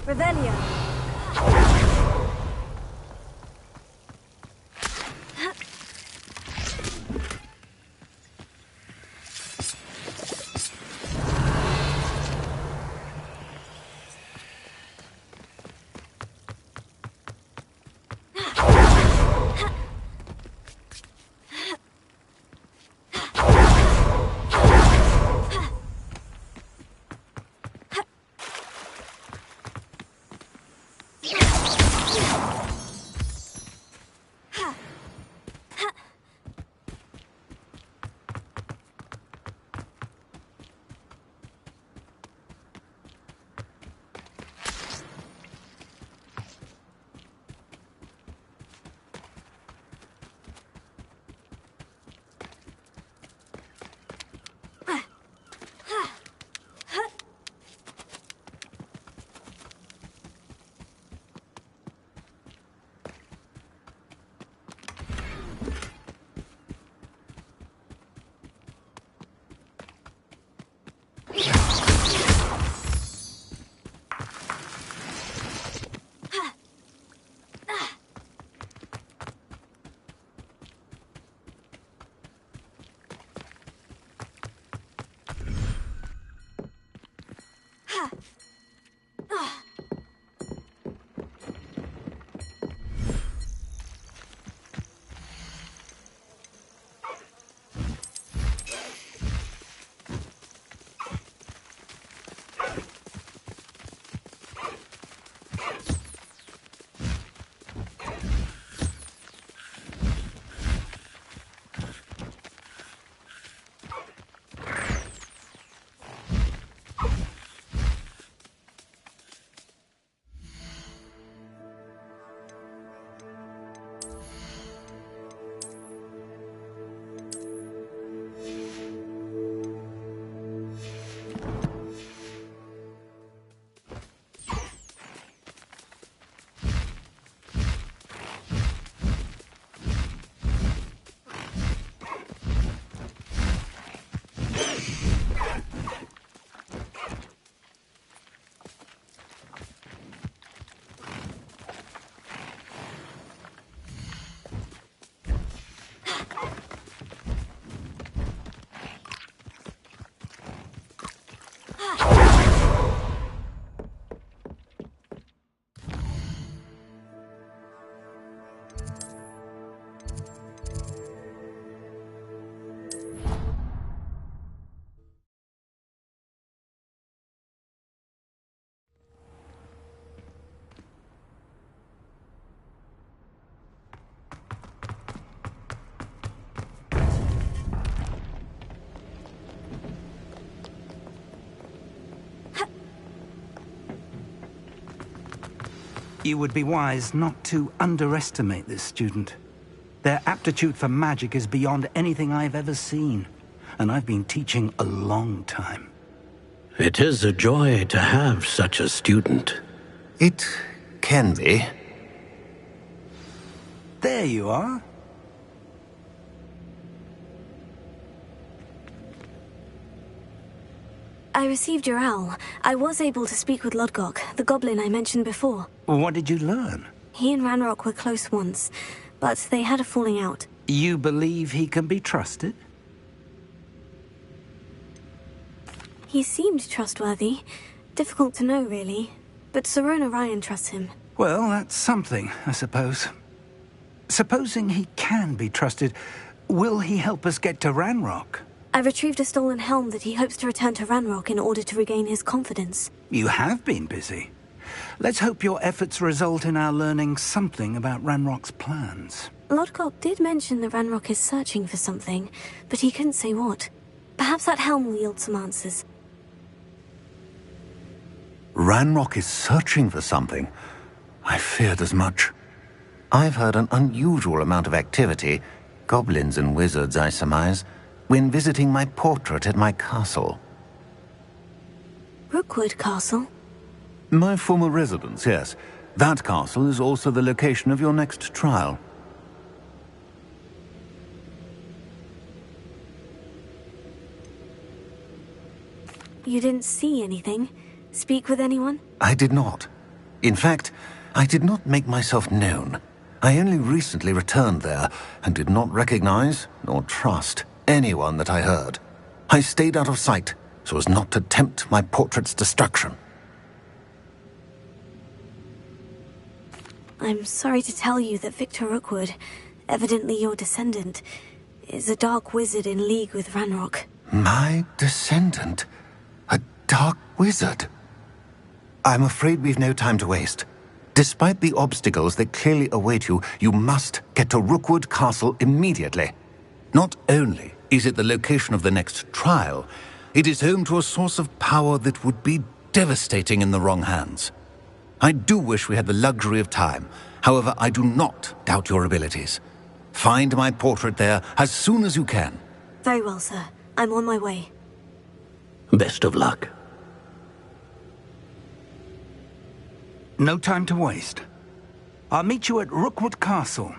Revelio. You would be wise not to underestimate this student. Their aptitude for magic is beyond anything I've ever seen, and I've been teaching a long time. It is a joy to have such a student. It can be. There you are. I received your owl. I was able to speak with Lodgok, the goblin I mentioned before. What did you learn? He and Ranrock were close once, but they had a falling out. You believe he can be trusted? He seemed trustworthy. Difficult to know, really. But Sirona Ryan trusts him. Well, that's something, I suppose. Supposing he can be trusted, will he help us get to Ranrock? I retrieved a stolen helm that he hopes to return to Ranrock in order to regain his confidence. You have been busy. Let's hope your efforts result in our learning something about Ranrock's plans. Lodgok did mention that Ranrock is searching for something, but he couldn't say what. Perhaps that helm will yield some answers. Ranrock is searching for something. I feared as much. I've heard an unusual amount of activity, goblins and wizards, I surmise, when visiting my portrait at my castle. Rookwood Castle? My former residence, yes. That castle is also the location of your next trial. You didn't see anything? Speak with anyone? I did not. In fact, I did not make myself known. I only recently returned there and did not recognize nor trust anyone that I heard. I stayed out of sight so as not to tempt my portrait's destruction. I'm sorry to tell you that Victor Rookwood, evidently your descendant, is a dark wizard in league with Ranrock. My descendant? A dark wizard? I'm afraid we've no time to waste. Despite the obstacles that clearly await you, you must get to Rookwood Castle immediately. Not only is it the location of the next trial, it is home to a source of power that would be devastating in the wrong hands. I do wish we had the luxury of time. However, I do not doubt your abilities. Find my portrait there as soon as you can. Very well, sir. I'm on my way. Best of luck. No time to waste. I'll meet you at Rookwood Castle.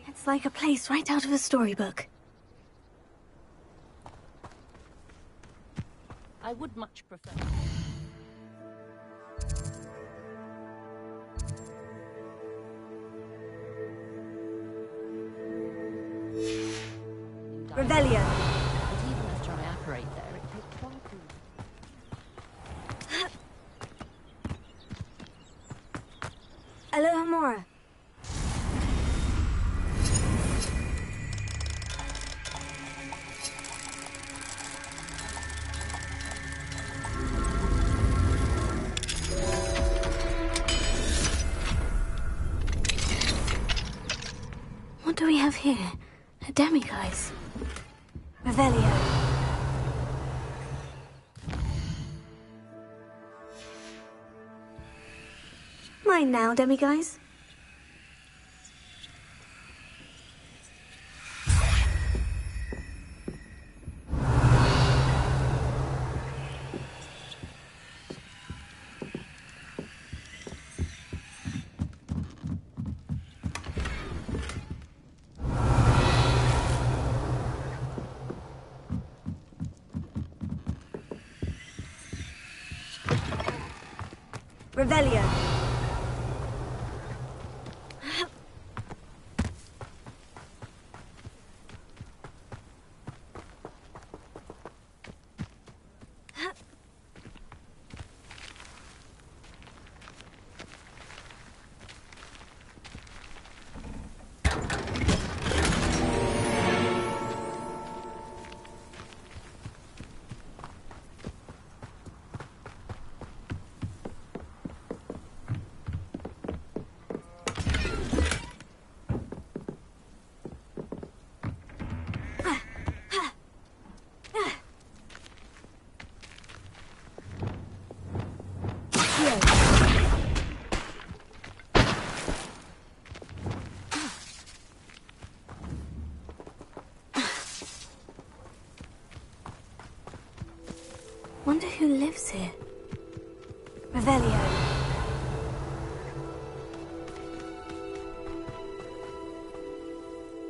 It's like a place right out of a storybook. I would much prefer. Revelio. But even after I operate there, it takes one food. Aloha Mora. What do we have here? A demiguise. Revelio. Mine now, demiguise. Revelio. Wonder who lives here. Revelio.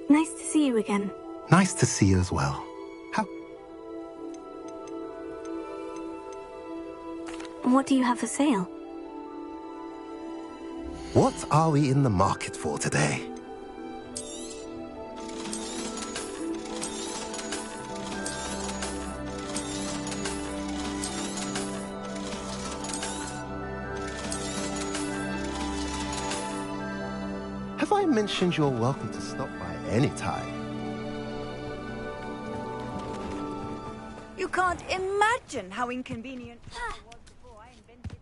Nice to see you again. Nice to see you as well. What do you have for sale? What are we in the market for today? Have I mentioned you're welcome to stop by any time? You can't imagine how inconvenient it was before I invented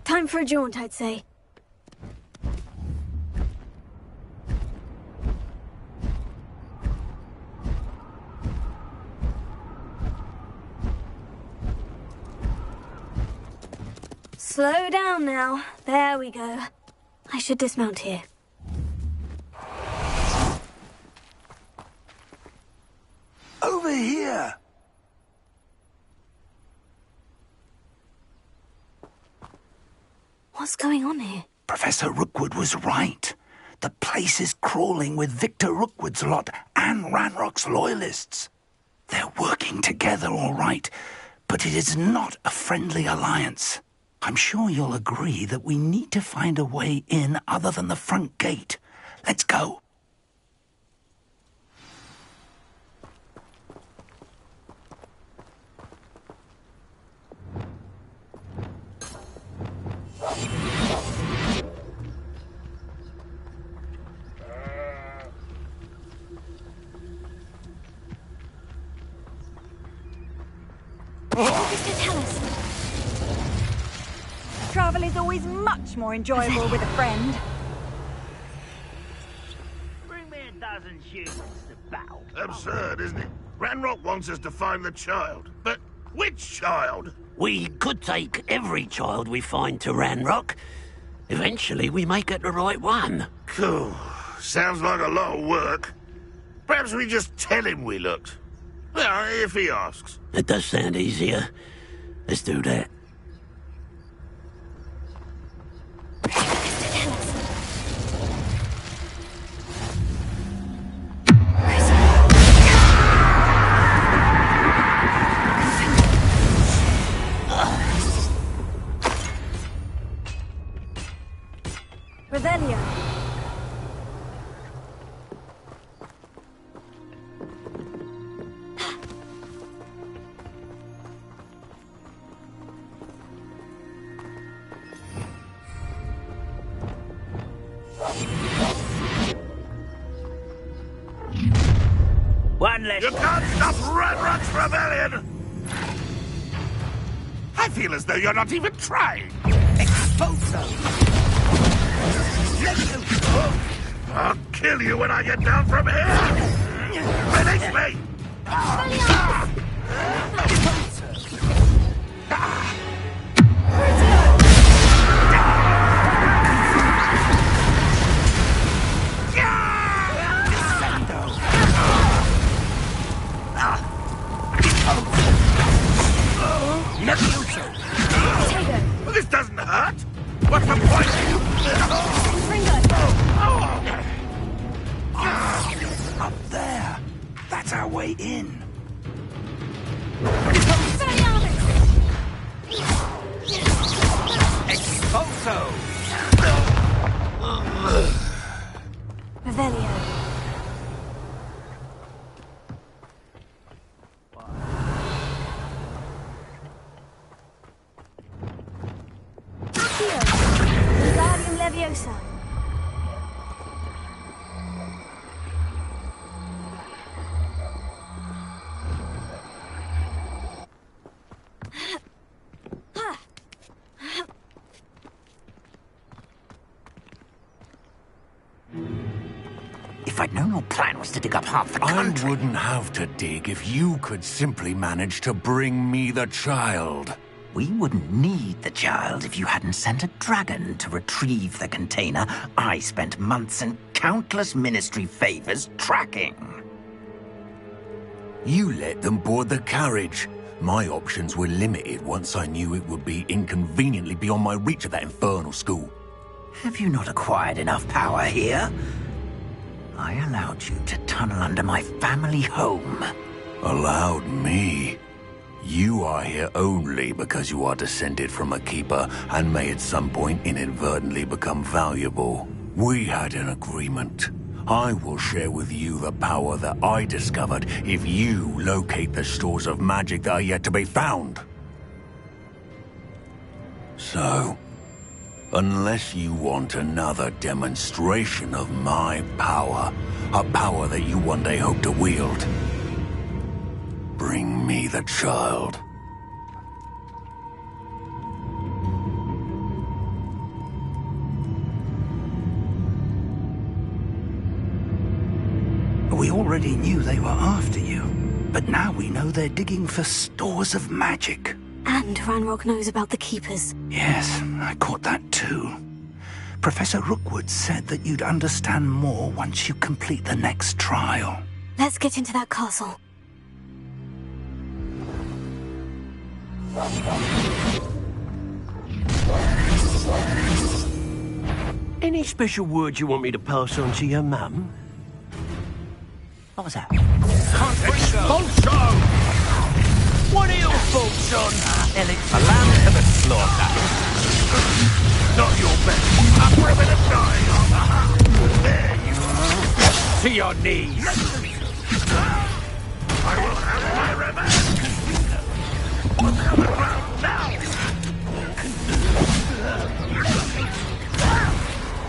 Time for a jaunt, I'd say. Slow down now. There we go. I should dismount here. Over here! What's going on here? Professor Rookwood was right. The place is crawling with Victor Rookwood's lot and Ranrock's loyalists. They're working together all right, but it is not a friendly alliance. I'm sure you'll agree that we need to find a way in other than the front gate. Let's go. Tell us. Travel is always much more enjoyable with a friend. Bring me a dozen humans to battle. Absurd, isn't it? Ranrock wants us to find the child. But which child? We could take every child we find to Ranrock. Eventually, we may get the right one. Cool. Sounds like a lot of work. Perhaps we just tell him we looked. Well, if he asks. It does sound easier. Let's do that. Revelio. One less. You can't stop Ranrock's rebellion! I feel as though you're not even trying. I'll kill you when I get down from here! Release me! This doesn't hurt! What's the point? That's our way in. Expulso! Revelio. Wingardium Leviosa. If I'd known your plan was to dig up half the country... I wouldn't have to dig if you could simply manage to bring me the child. We wouldn't need the child if you hadn't sent a dragon to retrieve the container I spent months and countless ministry favors tracking. You let them board the carriage. My options were limited once I knew it would be inconveniently beyond my reach at that infernal school. Have you not acquired enough power here? I allowed you to tunnel under my family home. Allowed me? You are here only because you are descended from a keeper and may at some point inadvertently become valuable. We had an agreement. I will share with you the power that I discovered if you locate the stores of magic that are yet to be found. So, unless you want another demonstration of my power, a power that you one day hope to wield, bring me the child. We already knew they were after you, but now we know they're digging for stores of magic. And Ranrock knows about the Keepers. Yes, I caught that too. Professor Rookwood said that you'd understand more once you complete the next trial. Let's get into that castle. Any special words you want me to pass on to your mum? What was that? Expulso! What are your thoughts on Alex? A lamb to the slaughter. Not your best. I'm ripping a die. There you are. To your knees. I will have my revenge. Look on the ground now.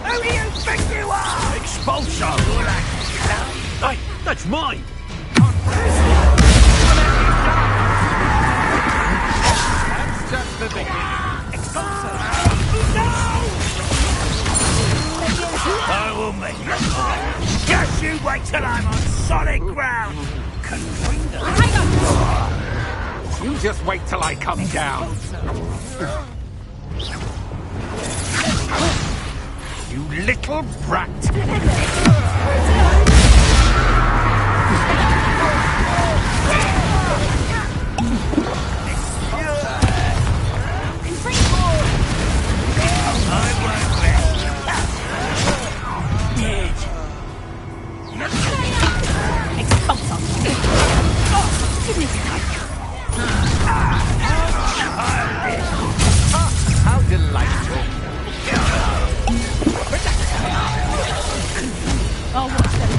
Who do you think you are? Expulso! Hey, that's mine. That's just the beginning. Expulso. I will make it. Just you wait till I'm on solid ground. You just wait till I come down. You little brat. How delightful. Oh, what's that?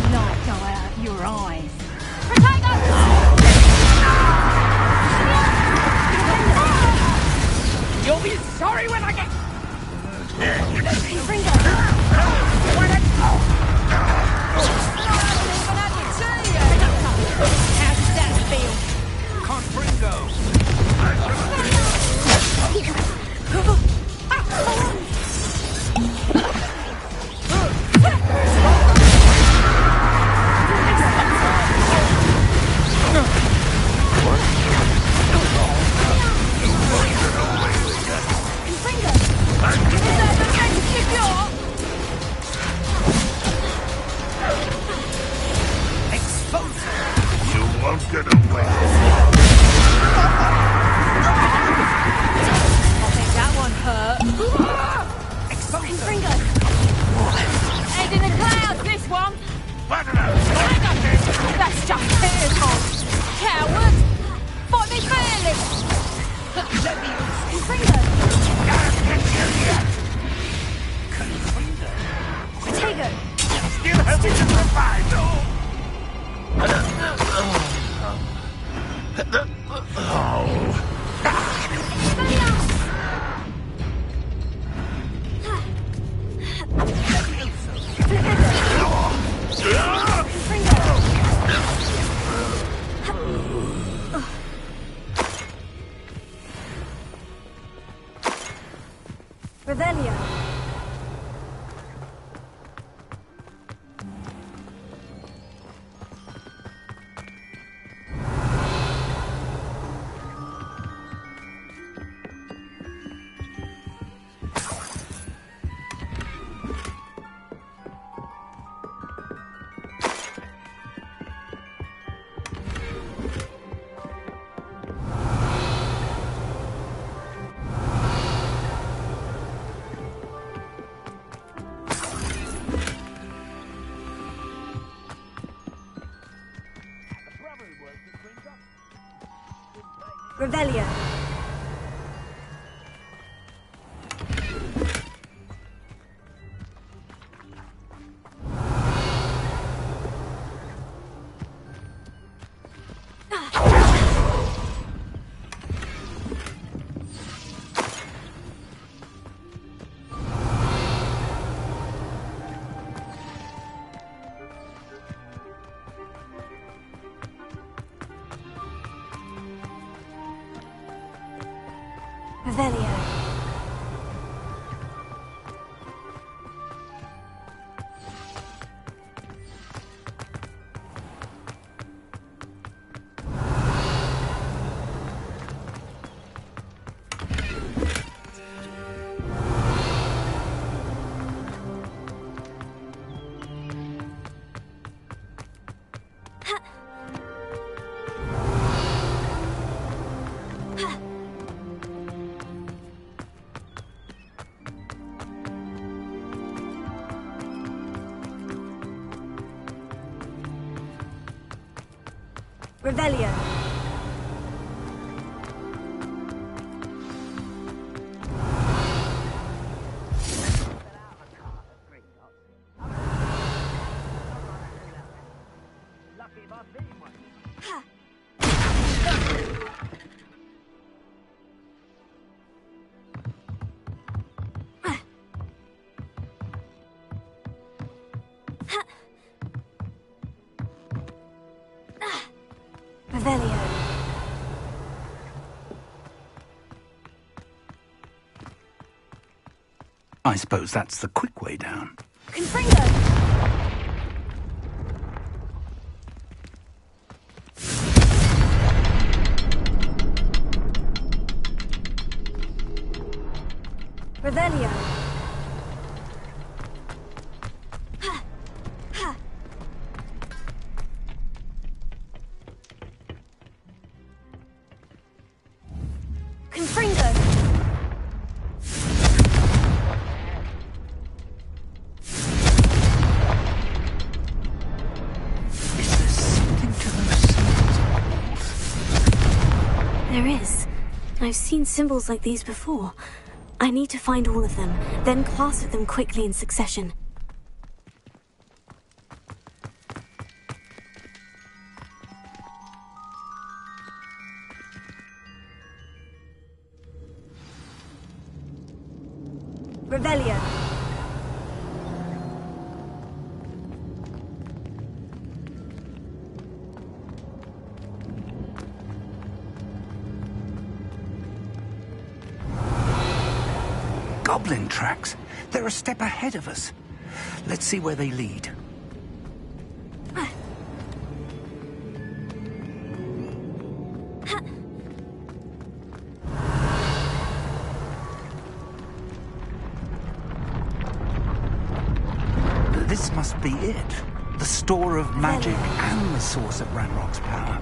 Revelio. Revelio. Revelio. Revelio. Revelio. I suppose that's the quick way down. Confringo. Revelio. Confringo. Is there something to those symbols on the walls? There is. I've seen symbols like these before. I need to find all of them, then cast at them quickly in succession. Revelio. Goblin tracks. They're a step ahead of us. Let's see where they lead. This must be it. The store of magic and the source of Ranrock's power.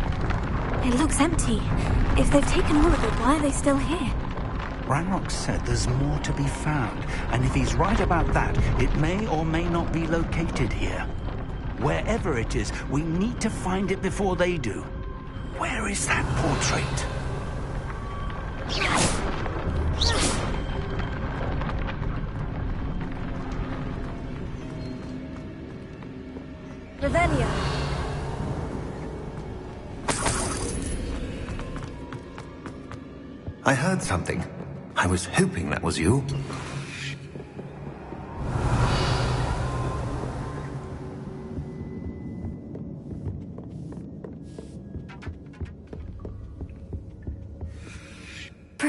It looks empty. If they've taken all of it, why are they still here? Ranrock said there's more to be found, and if he's right about that, it may or may not be located here. Wherever it is, we need to find it before they do. Where is that portrait? Revelio. I heard something. I was hoping that was you.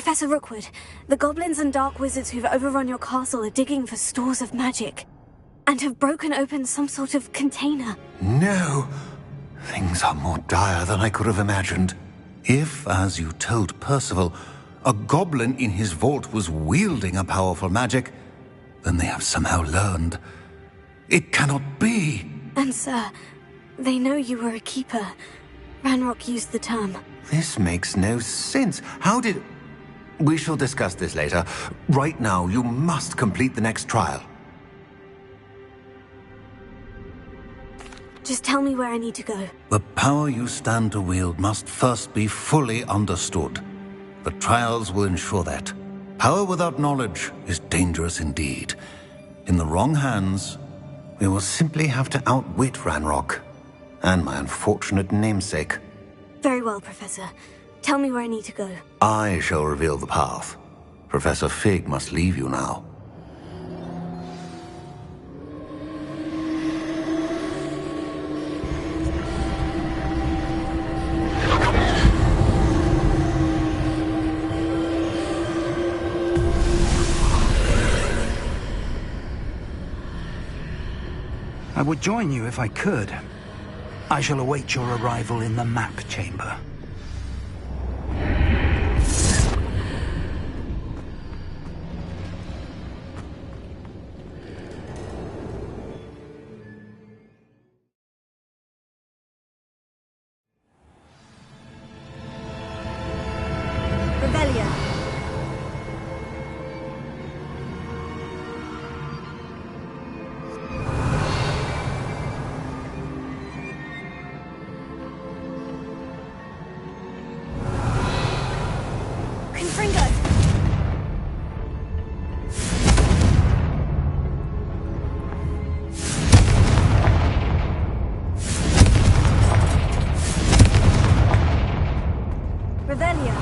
Professor Rookwood, the goblins and dark wizards who've overrun your castle are digging for stores of magic, and have broken open some sort of container. No! Things are more dire than I could have imagined. If, as you told Percival, a goblin in his vault was wielding a powerful magic, then they have somehow learned. It cannot be! And sir, they know you were a keeper. Ranrock used the term. This makes no sense. How did... We shall discuss this later. Right now, you must complete the next trial. Just tell me where I need to go. The power you stand to wield must first be fully understood. The trials will ensure that. Power without knowledge is dangerous indeed. In the wrong hands, we will simply have to outwit Ranrock and my unfortunate namesake. Very well, Professor. Tell me where I need to go. I shall reveal the path. Professor Fig must leave you now. I would join you if I could. I shall await your arrival in the map chamber. Rebellion.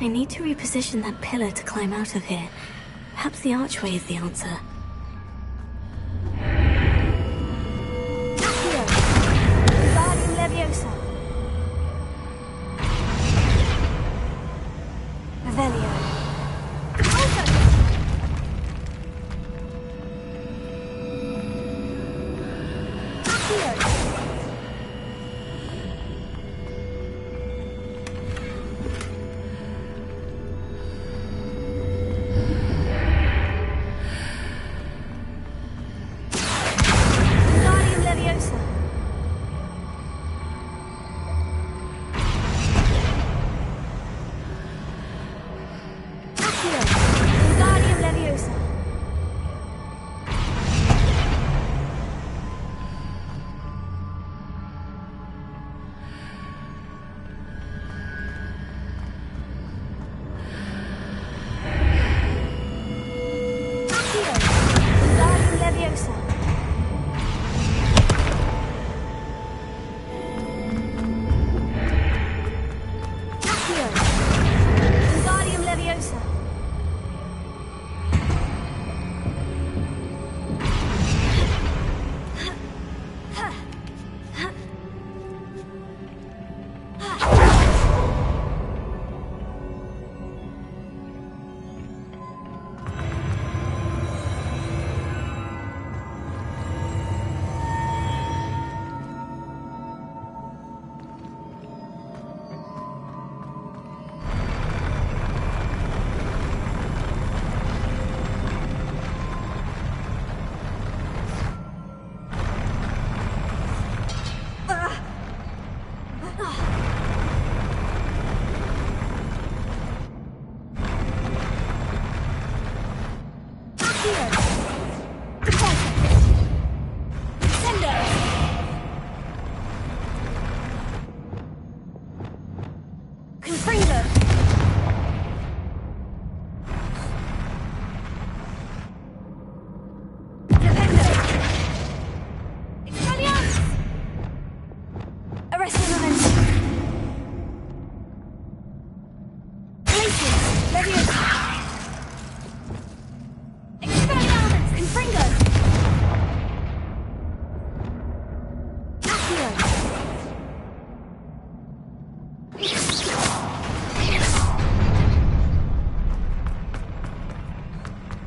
I need to reposition that pillar to climb out of here. Perhaps the archway is the answer. Wingardium Leviosa. Revelio. Leviosa. Accio. Wingardium Leviosa.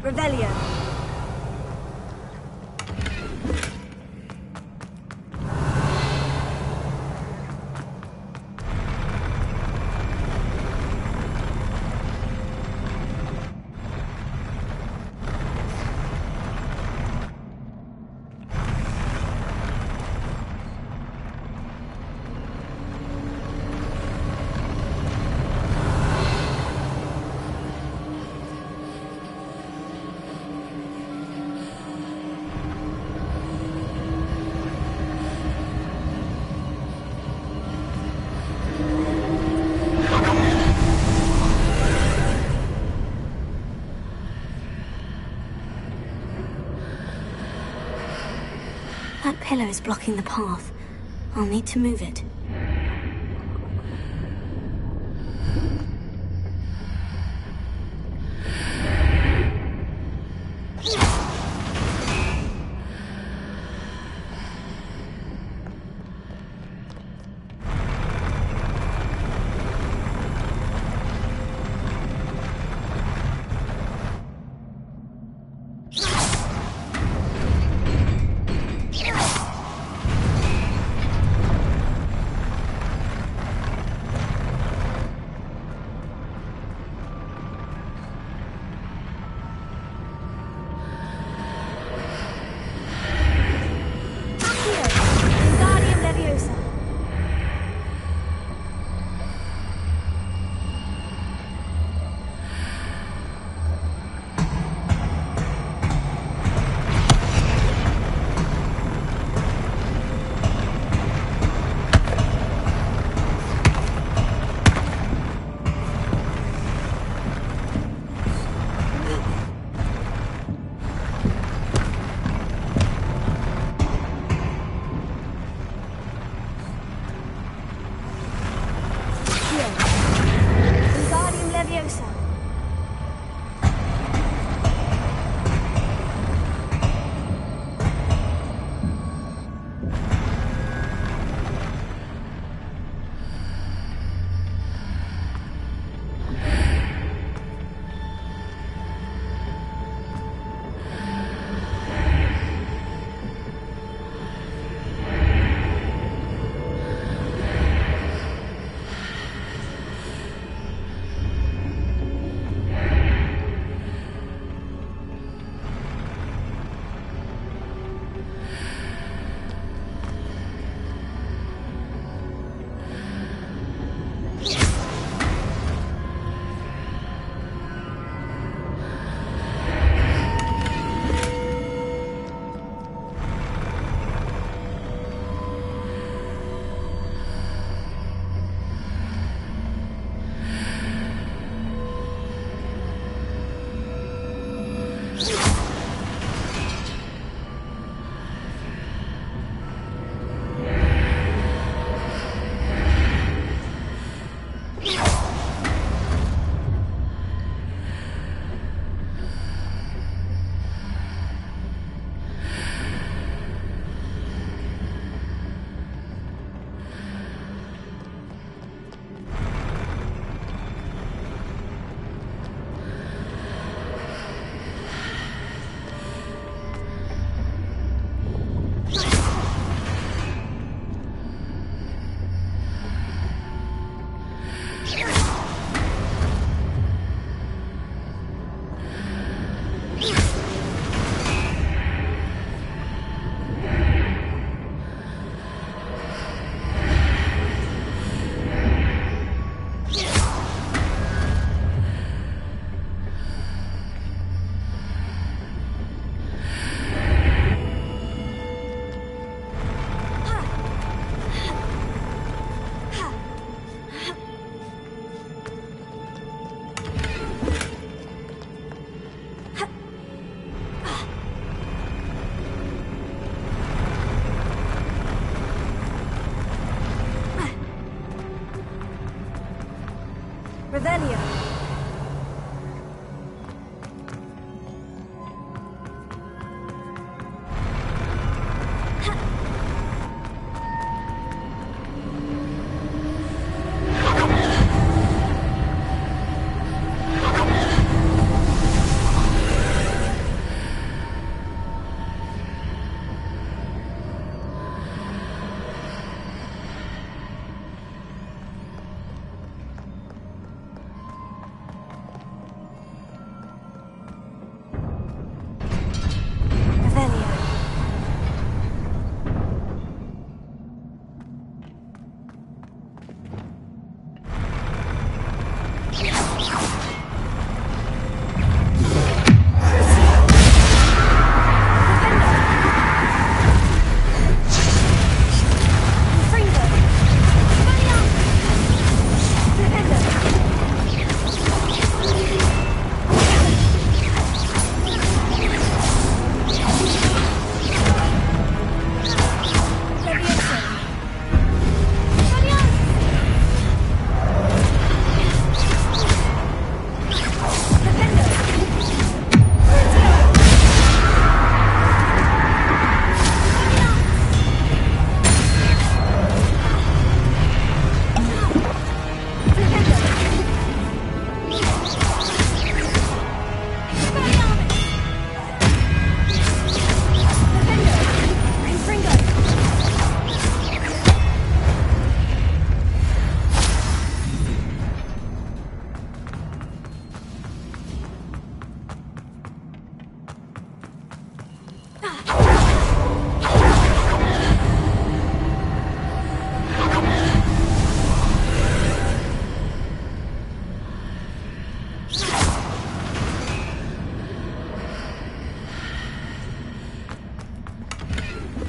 Revelio. That pillar is blocking the path. I'll need to move it.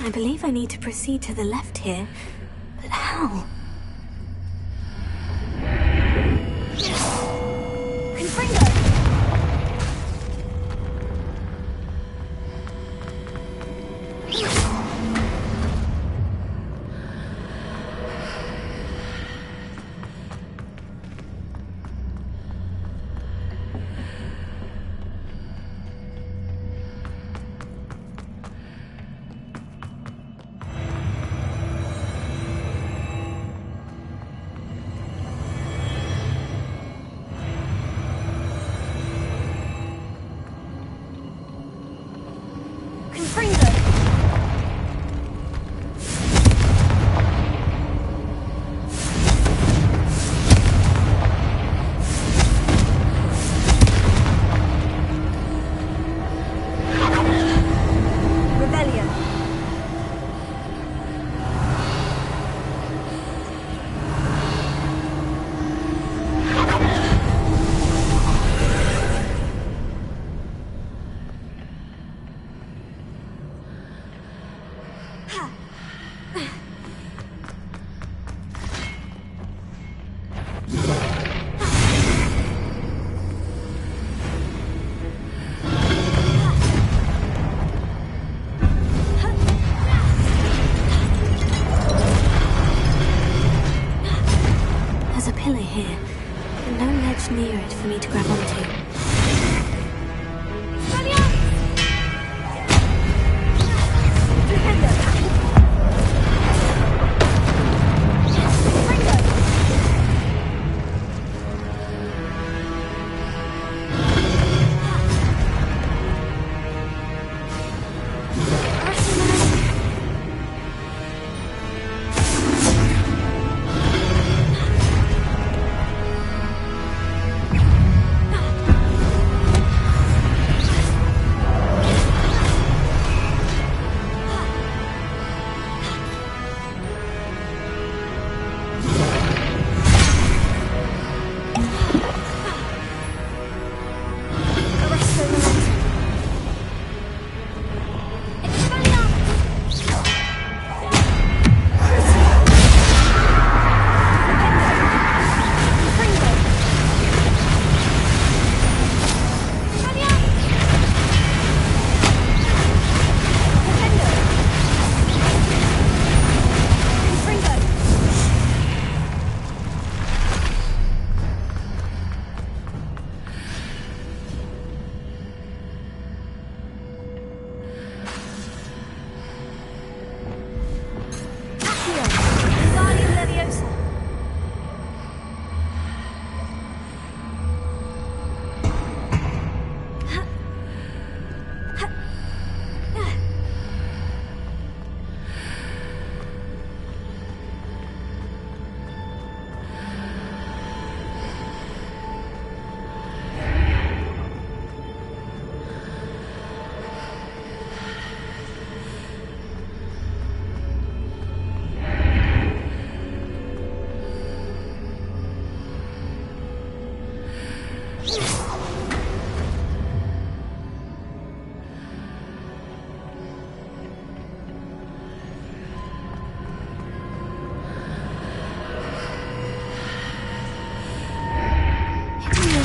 I believe I need to proceed to the left here. But how? Near it for me to grab onto.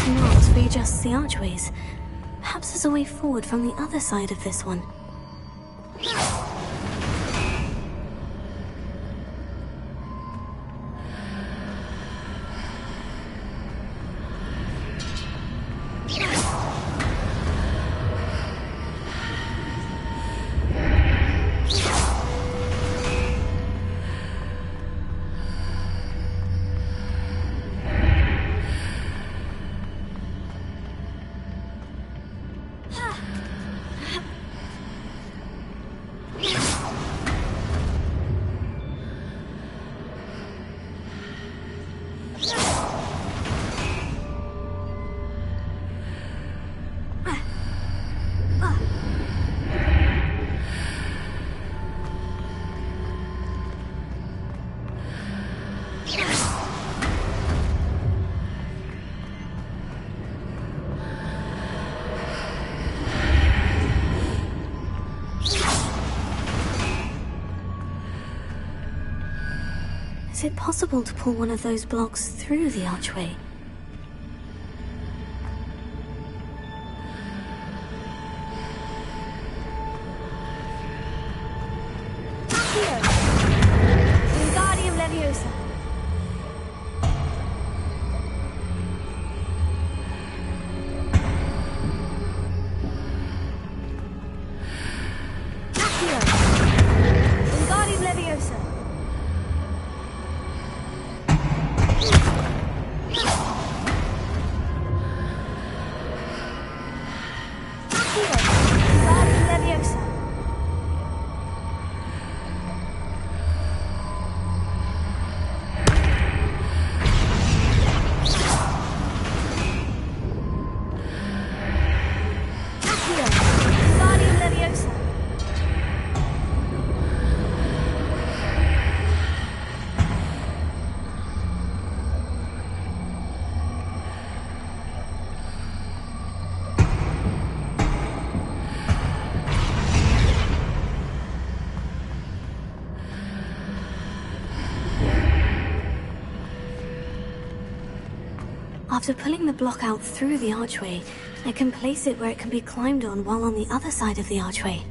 Not readjust the archways. Perhaps there's a way forward from the other side of this one. Was it possible to pull one of those blocks through the archway? Wingardium Leviosa. Wingardium Leviosa. Wingardium Leviosa. Wingardium Leviosa. After pulling the block out through the archway, I can place it where it can be climbed on while on the other side of the archway.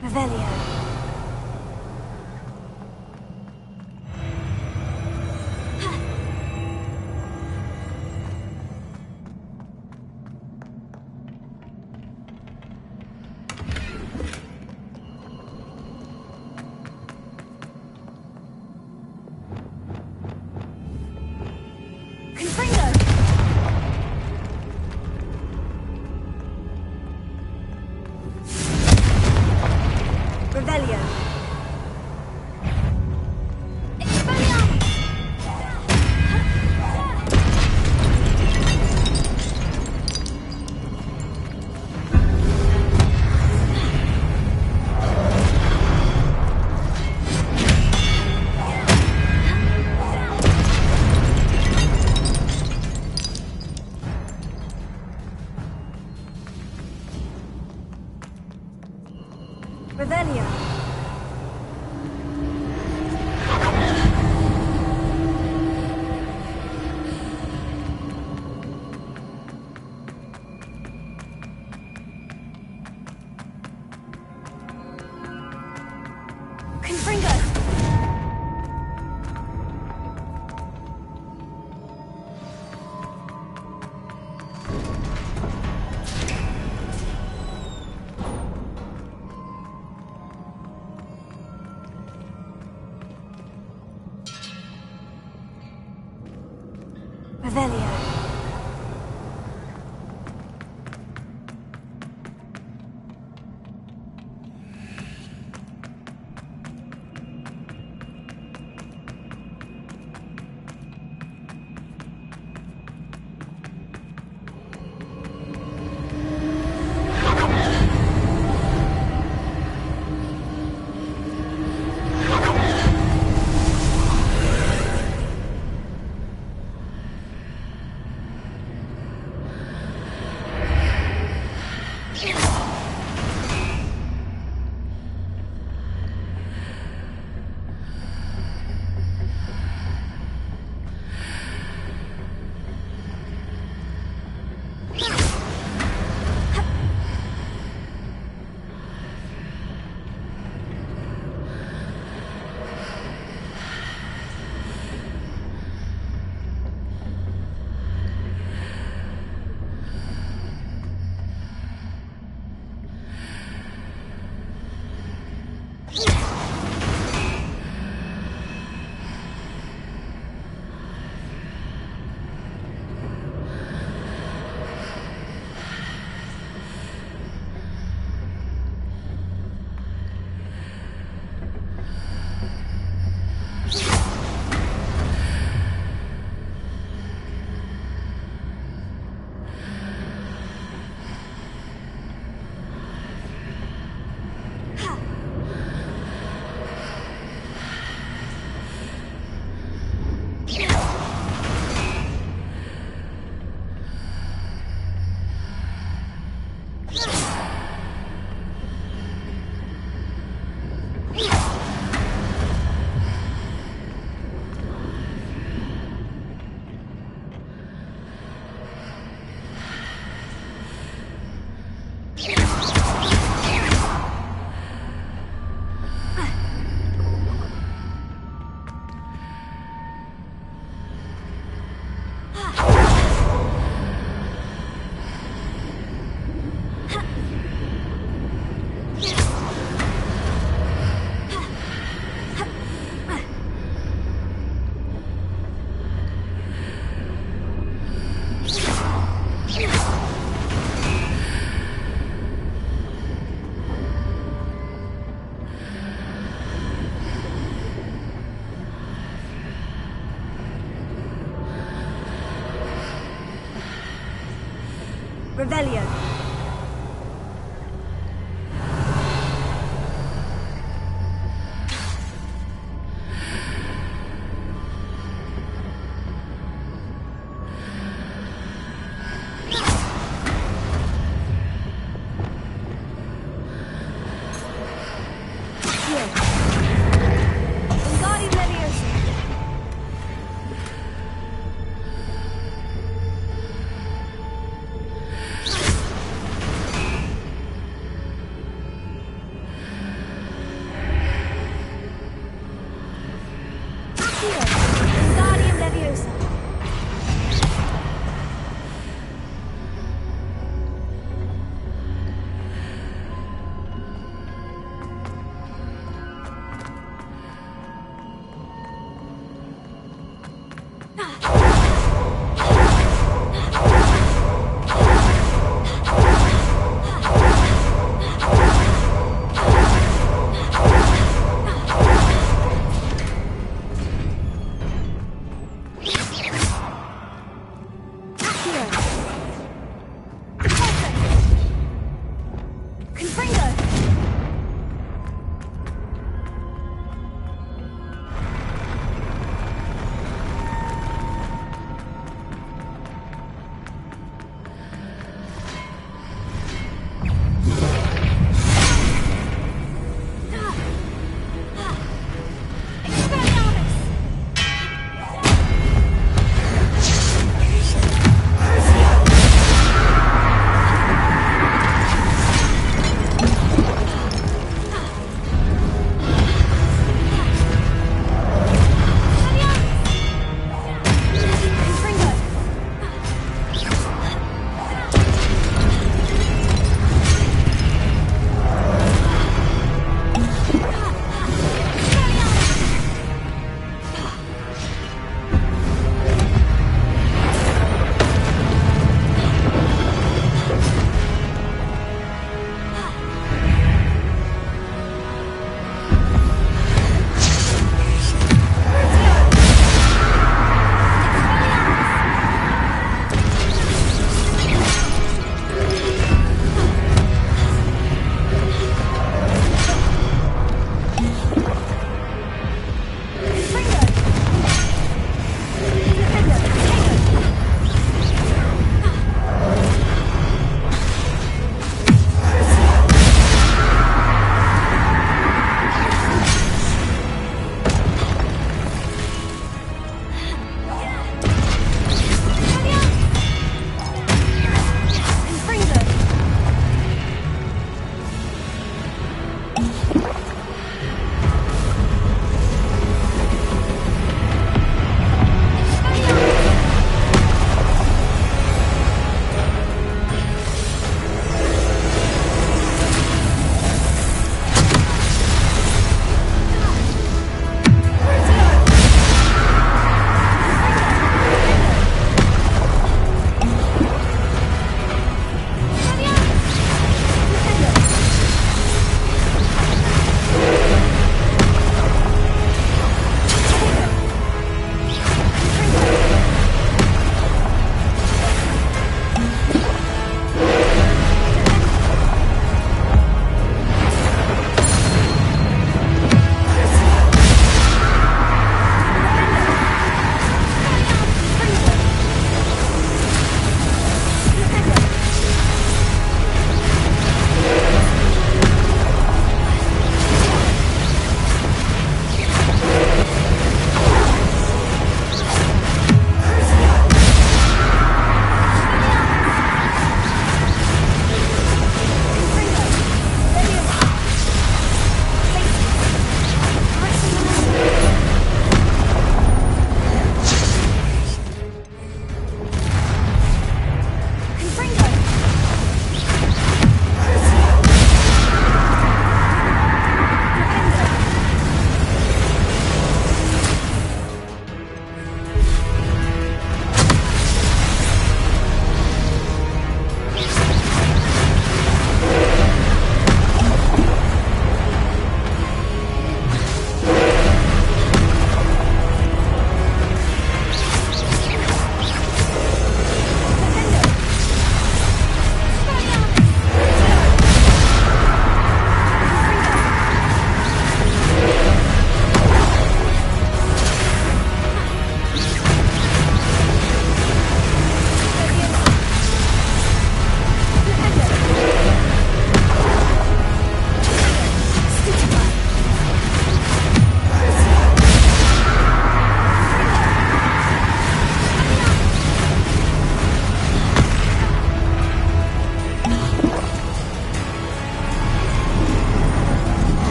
Revelio. Revelio.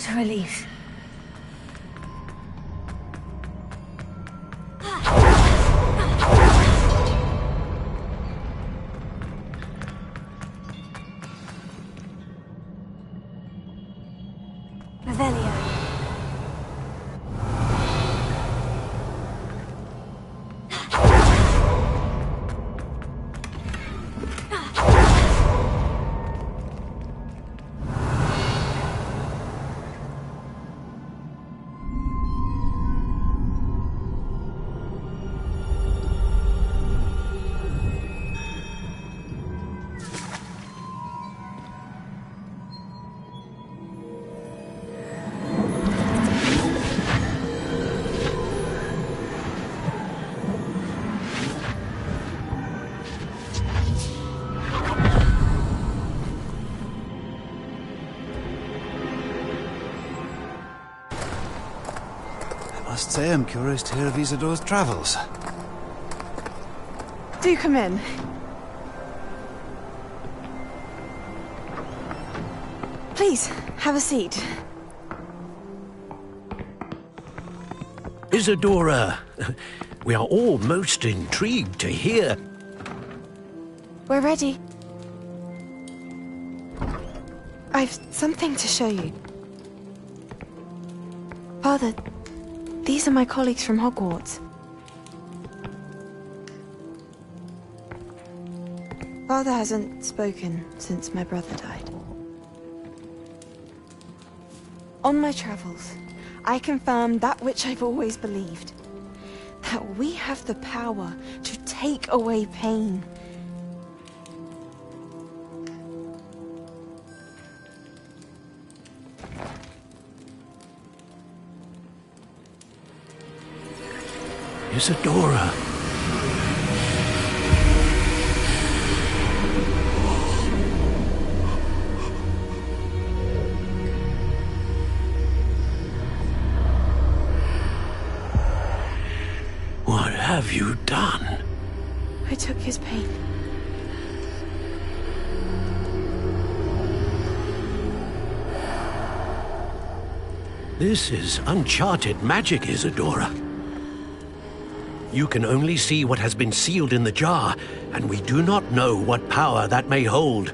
What a relief. Revelio. I must say I'm curious to hear of Isidore's travels. Do come in. Please, have a seat. Isadora, we are all most intrigued to hear. We're ready. I've something to show you. Father, these are my colleagues from Hogwarts. Father hasn't spoken since my brother died. On my travels, I confirmed that which I've always believed. That we have the power to take away pain. Isadora. What have you done? I took his pain. This is uncharted magic, Isadora. You can only see what has been sealed in the jar, and we do not know what power that may hold.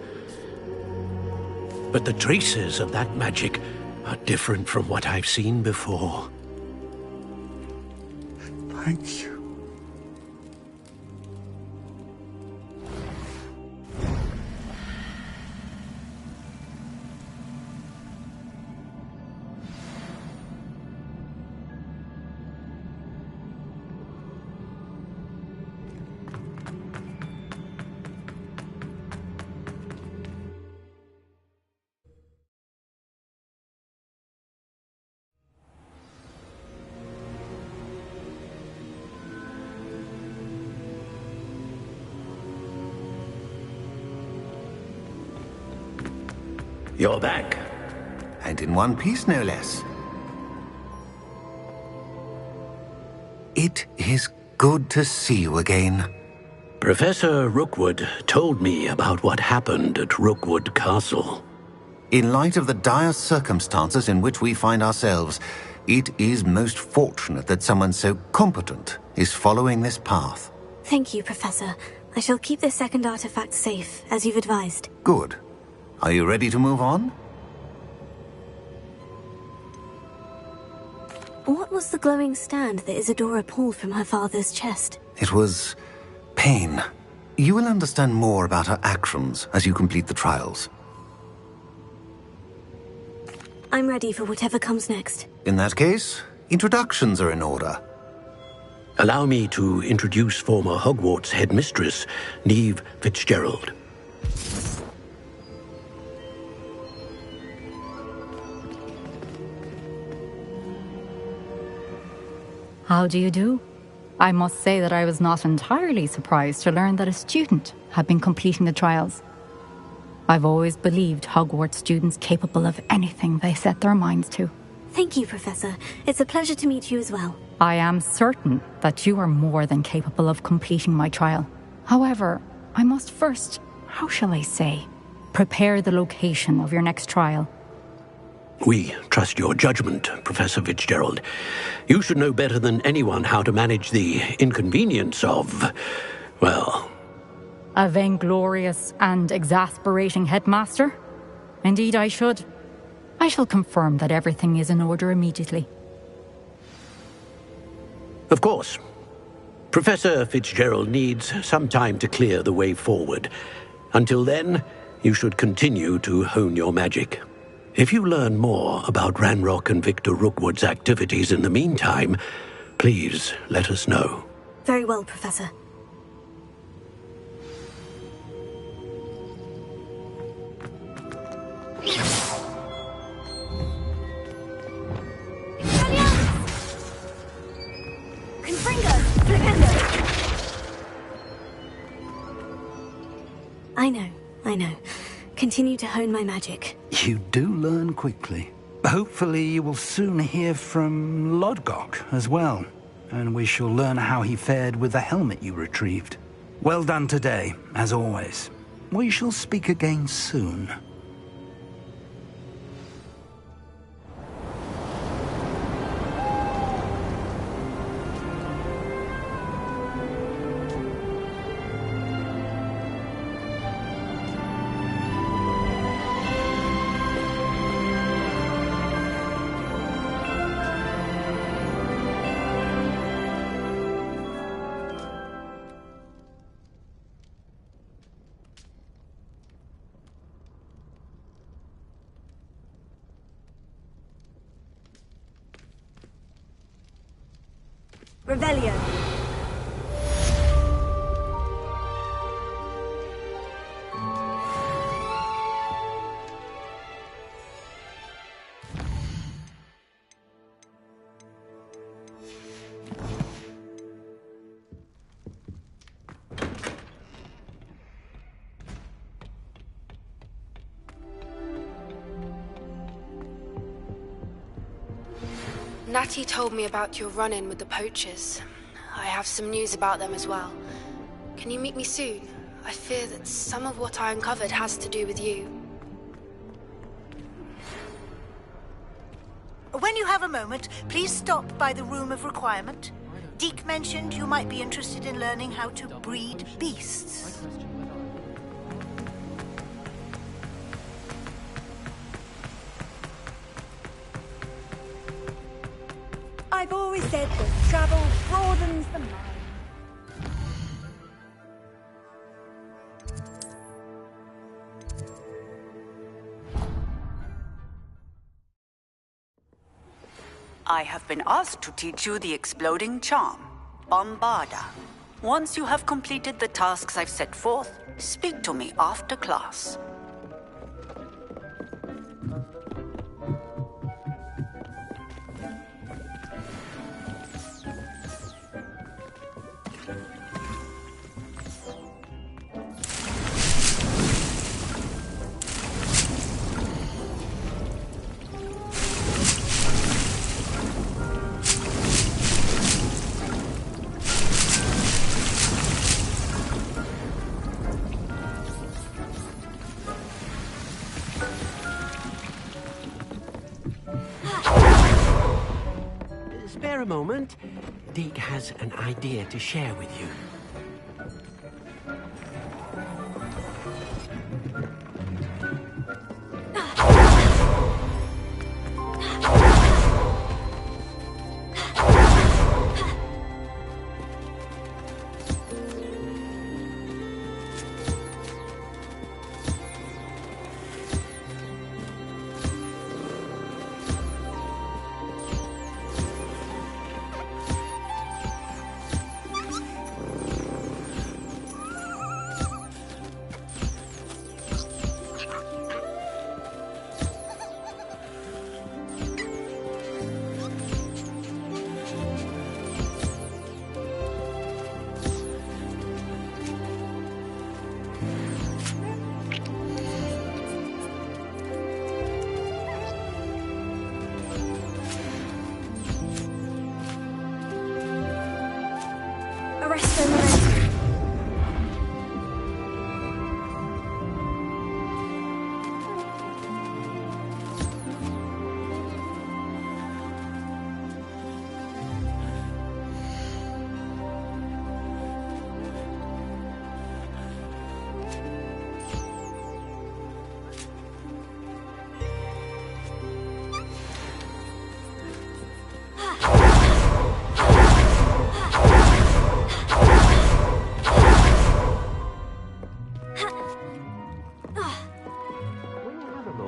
But the traces of that magic are different from what I've seen before. Thank you. You're back. And in one piece, no less. It is good to see you again. Professor Rookwood told me about what happened at Rookwood Castle. In light of the dire circumstances in which we find ourselves, it is most fortunate that someone so competent is following this path. Thank you, Professor. I shall keep this second artifact safe, as you've advised. Good. Are you ready to move on? What was the glowing stand that Isadora pulled from her father's chest? It was pain. You will understand more about her actions as you complete the trials. I'm ready for whatever comes next. In that case, introductions are in order. Allow me to introduce former Hogwarts headmistress, Neve Fitzgerald. How do you do? I must say that I was not entirely surprised to learn that a student had been completing the trials. I've always believed Hogwarts students capable of anything they set their minds to. Thank you, Professor. It's a pleasure to meet you as well. I am certain that you are more than capable of completing my trial. However, I must first, how shall I say, prepare the location of your next trial. We trust your judgment, Professor Fitzgerald. You should know better than anyone how to manage the inconvenience of, well... A vainglorious and exasperating headmaster? Indeed I should. I shall confirm that everything is in order immediately. Of course. Professor Fitzgerald needs some time to clear the way forward. Until then, you should continue to hone your magic. If you learn more about Ranrock and Victor Rookwood's activities in the meantime, please let us know. Very well, Professor. I know. Continue to hone my magic. You do learn quickly. Hopefully you will soon hear from Lodgok as well, and we shall learn how he fared with the helmet you retrieved. Well done today, as always. We shall speak again soon. Revelio. Natty told me about your run-in with the poachers. I have some news about them as well. Can you meet me soon? I fear that some of what I uncovered has to do with you. When you have a moment, please stop by the Room of Requirement. Deke mentioned you might be interested in learning how to breed beasts. I've always said that travel broadens the mind. I have been asked to teach you the exploding charm, Bombarda. Once you have completed the tasks I've set forth, speak to me after class. Spare a moment. Deke has an idea to share with you.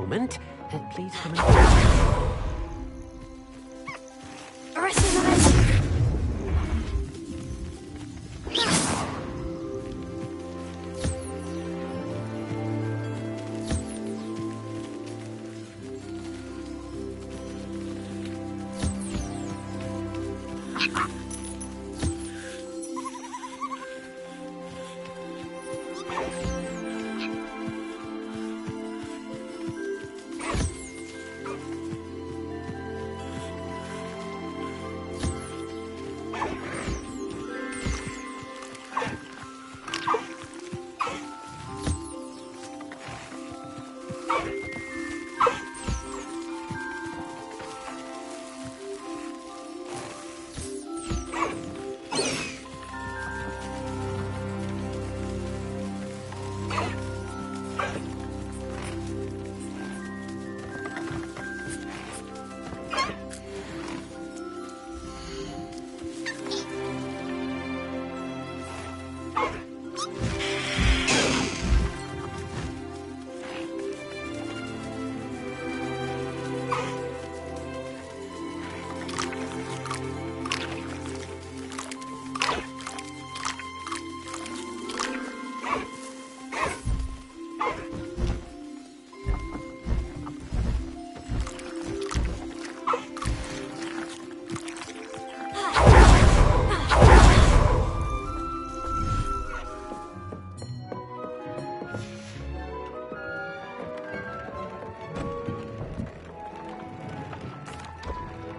moment. Please come and...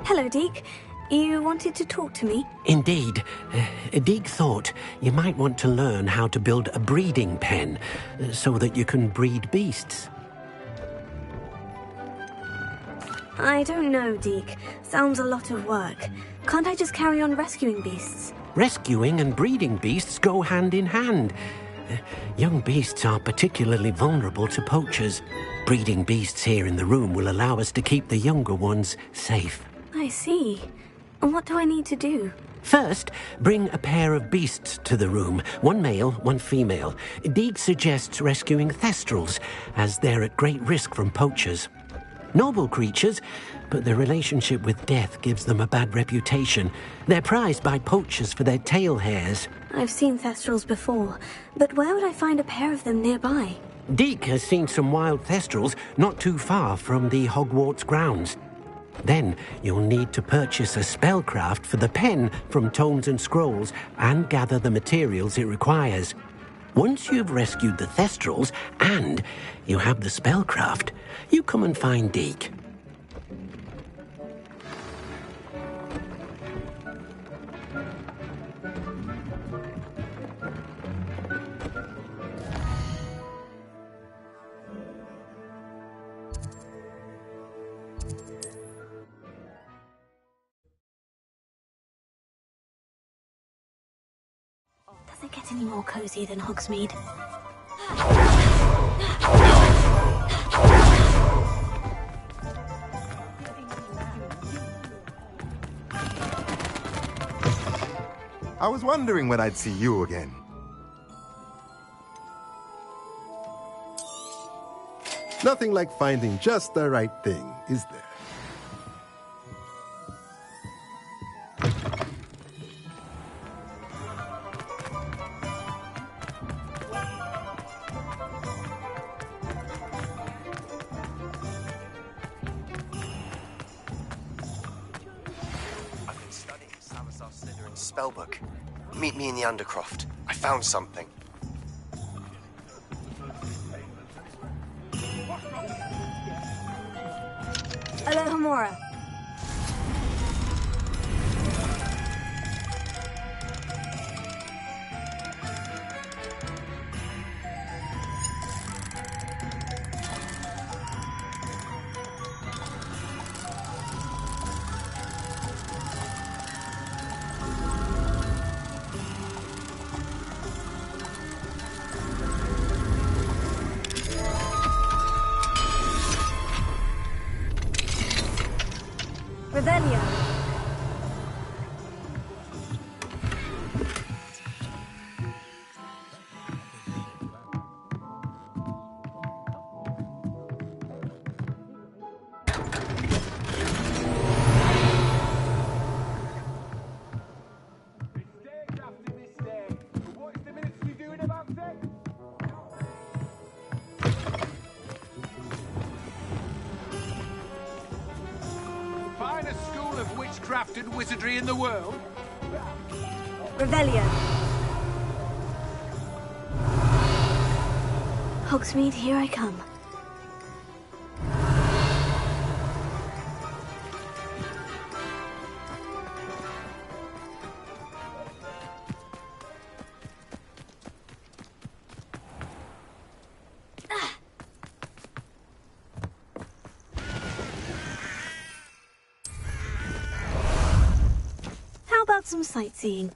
Hello, Deke. You wanted to talk to me? Indeed. Deek thought you might want to learn how to build a breeding pen so that you can breed beasts. I don't know, Deke. Sounds a lot of work. Can't I just carry on rescuing beasts? Rescuing and breeding beasts go hand in hand. Young beasts are particularly vulnerable to poachers. Breeding beasts here in the room will allow us to keep the younger ones safe. I see. And what do I need to do? First, bring a pair of beasts to the room. One male, one female. Deek suggests rescuing thestrals, as they're at great risk from poachers. Noble creatures, but their relationship with death gives them a bad reputation. They're prized by poachers for their tail hairs. I've seen thestrals before, but where would I find a pair of them nearby? Deek has seen some wild thestrals not too far from the Hogwarts grounds. Then you'll need to purchase a spellcraft for the pen from Tomes and Scrolls and gather the materials it requires. Once you've rescued the thestrals and you have the spellcraft, you come and find Deek. Does it get any more cozy than Hogsmeade? I was wondering when I'd see you again. Nothing like finding just the right thing, is there? Spellbook. Meet me in the Undercroft. I found something. Alohomora. Revelio. handcrafted wizardry in the world. Revelio. Hogsmeade, here I come. How about some sightseeing?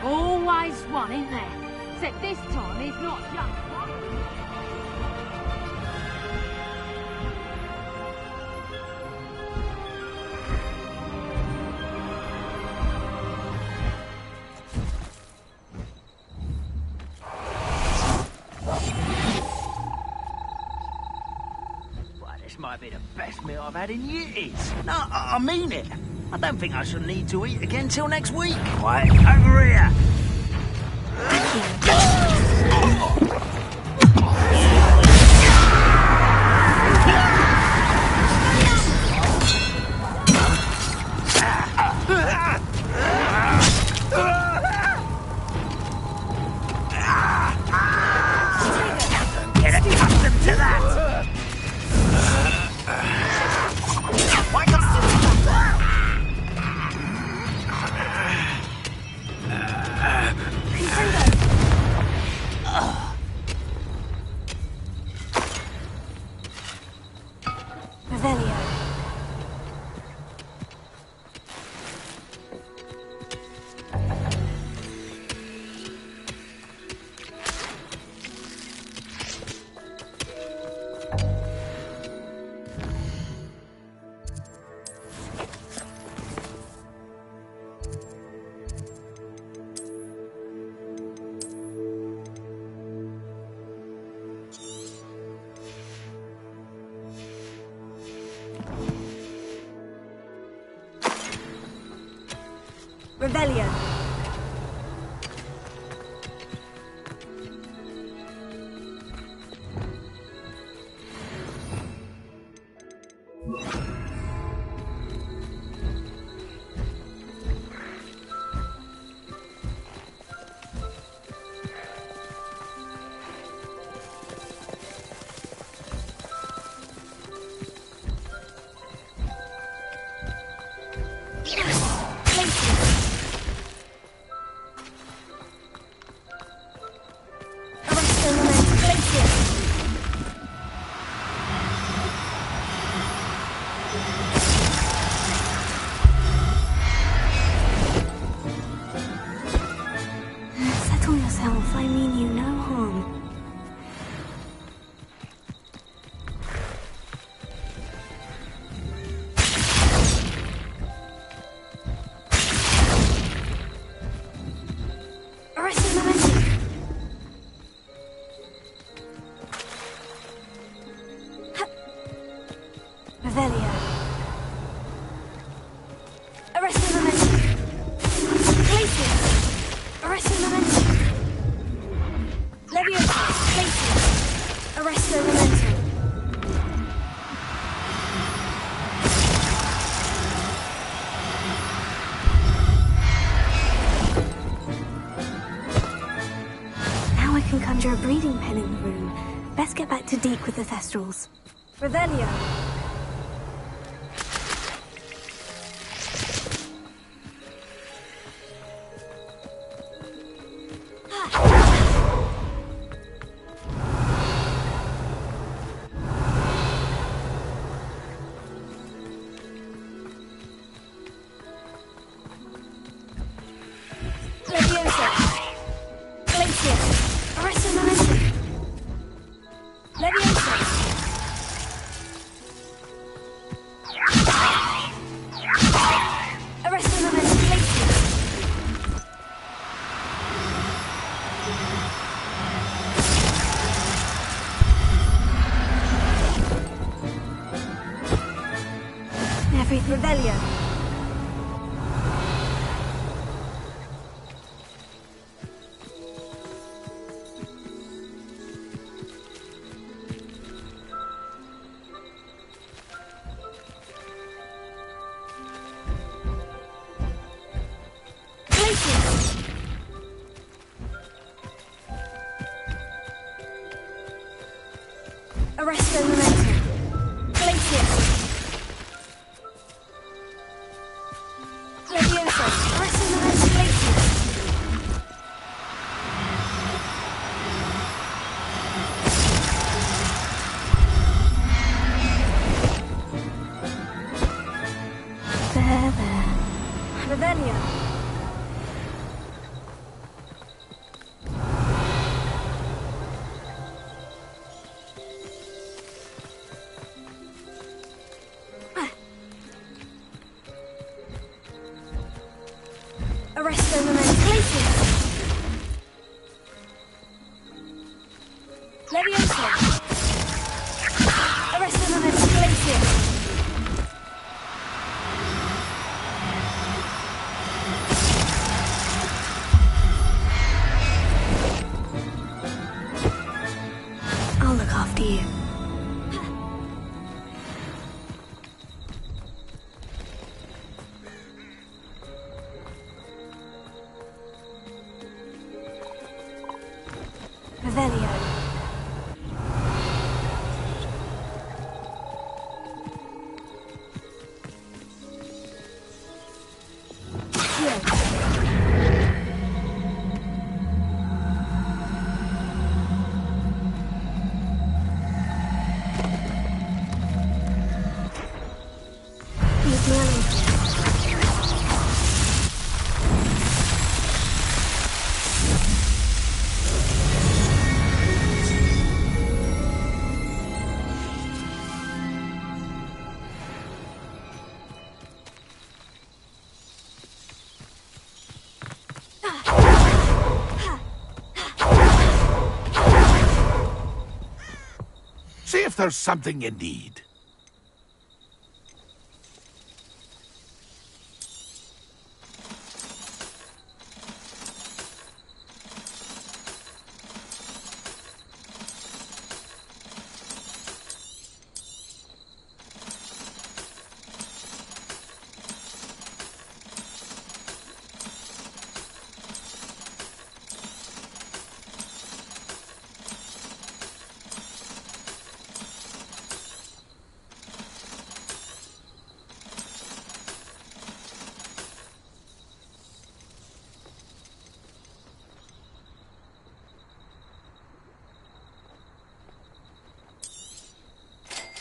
Always one, isn't there? Except this time he's not just one. Well, this might be the best meal I've had in years. No, I mean it. I don't think I shall need to eat again till next week. Right, over here. Get accustomed to that. Revelio. Revelio. Arresting momentum. Revelio. Arresting momentum. Glacius. Arresting momentum. Leviosa. Glacius. Arresto momentum. Now I can conjure a breathing pen in the room. Best get back to Deke with the Thestrals. Revelio. Leviosa. Glacius. Arresting momentum. Leviosa. Arresting momentum. Glacius. Everything. Revelio. Arresto momentum. Glacius. Leviosa. Arresto momentum. Glacius. There. Revelio. Arresto momentum. Glacius. Leviosa. Arresto momentum. Glacius. I'll look after you. Revelio. See if there's something you need.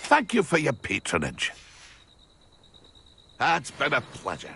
Thank you for your patronage. It's been a pleasure.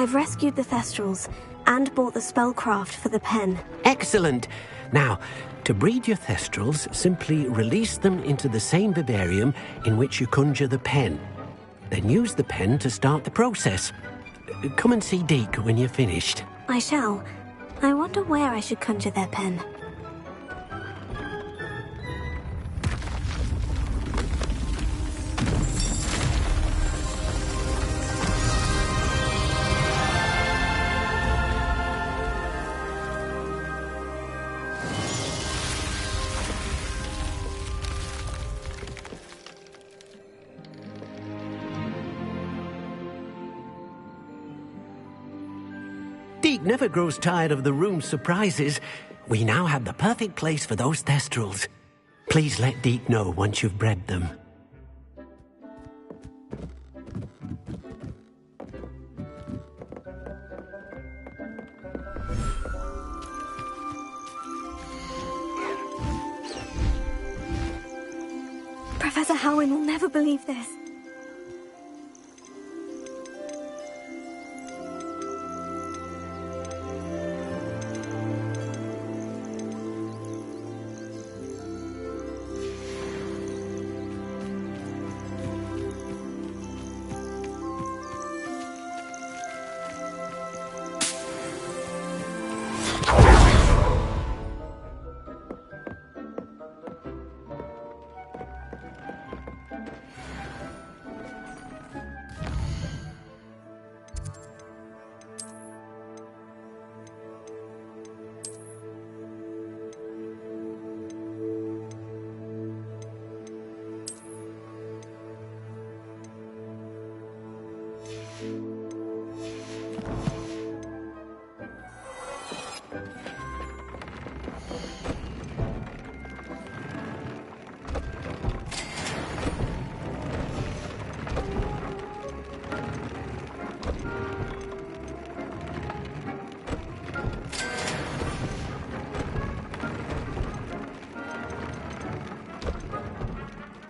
I've rescued the Thestrals and bought the spellcraft for the pen. Excellent. Now, to breed your Thestrals, simply release them into the same vivarium in which you conjure the pen. Then use the pen to start the process. Come and see Deke when you're finished. I shall. I wonder where I should conjure their pen. Deke never grows tired of the room's surprises. We now have the perfect place for those Thestrals. Please let Deke know once you've bred them. Professor Howin will never believe this.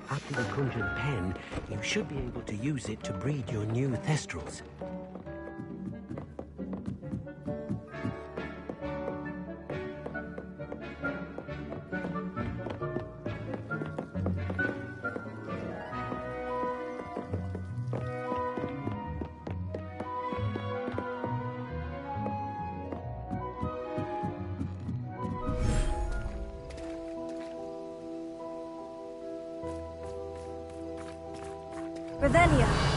After you conjure the pen, you should be able to use it to breed your new Thestrals. Revelio.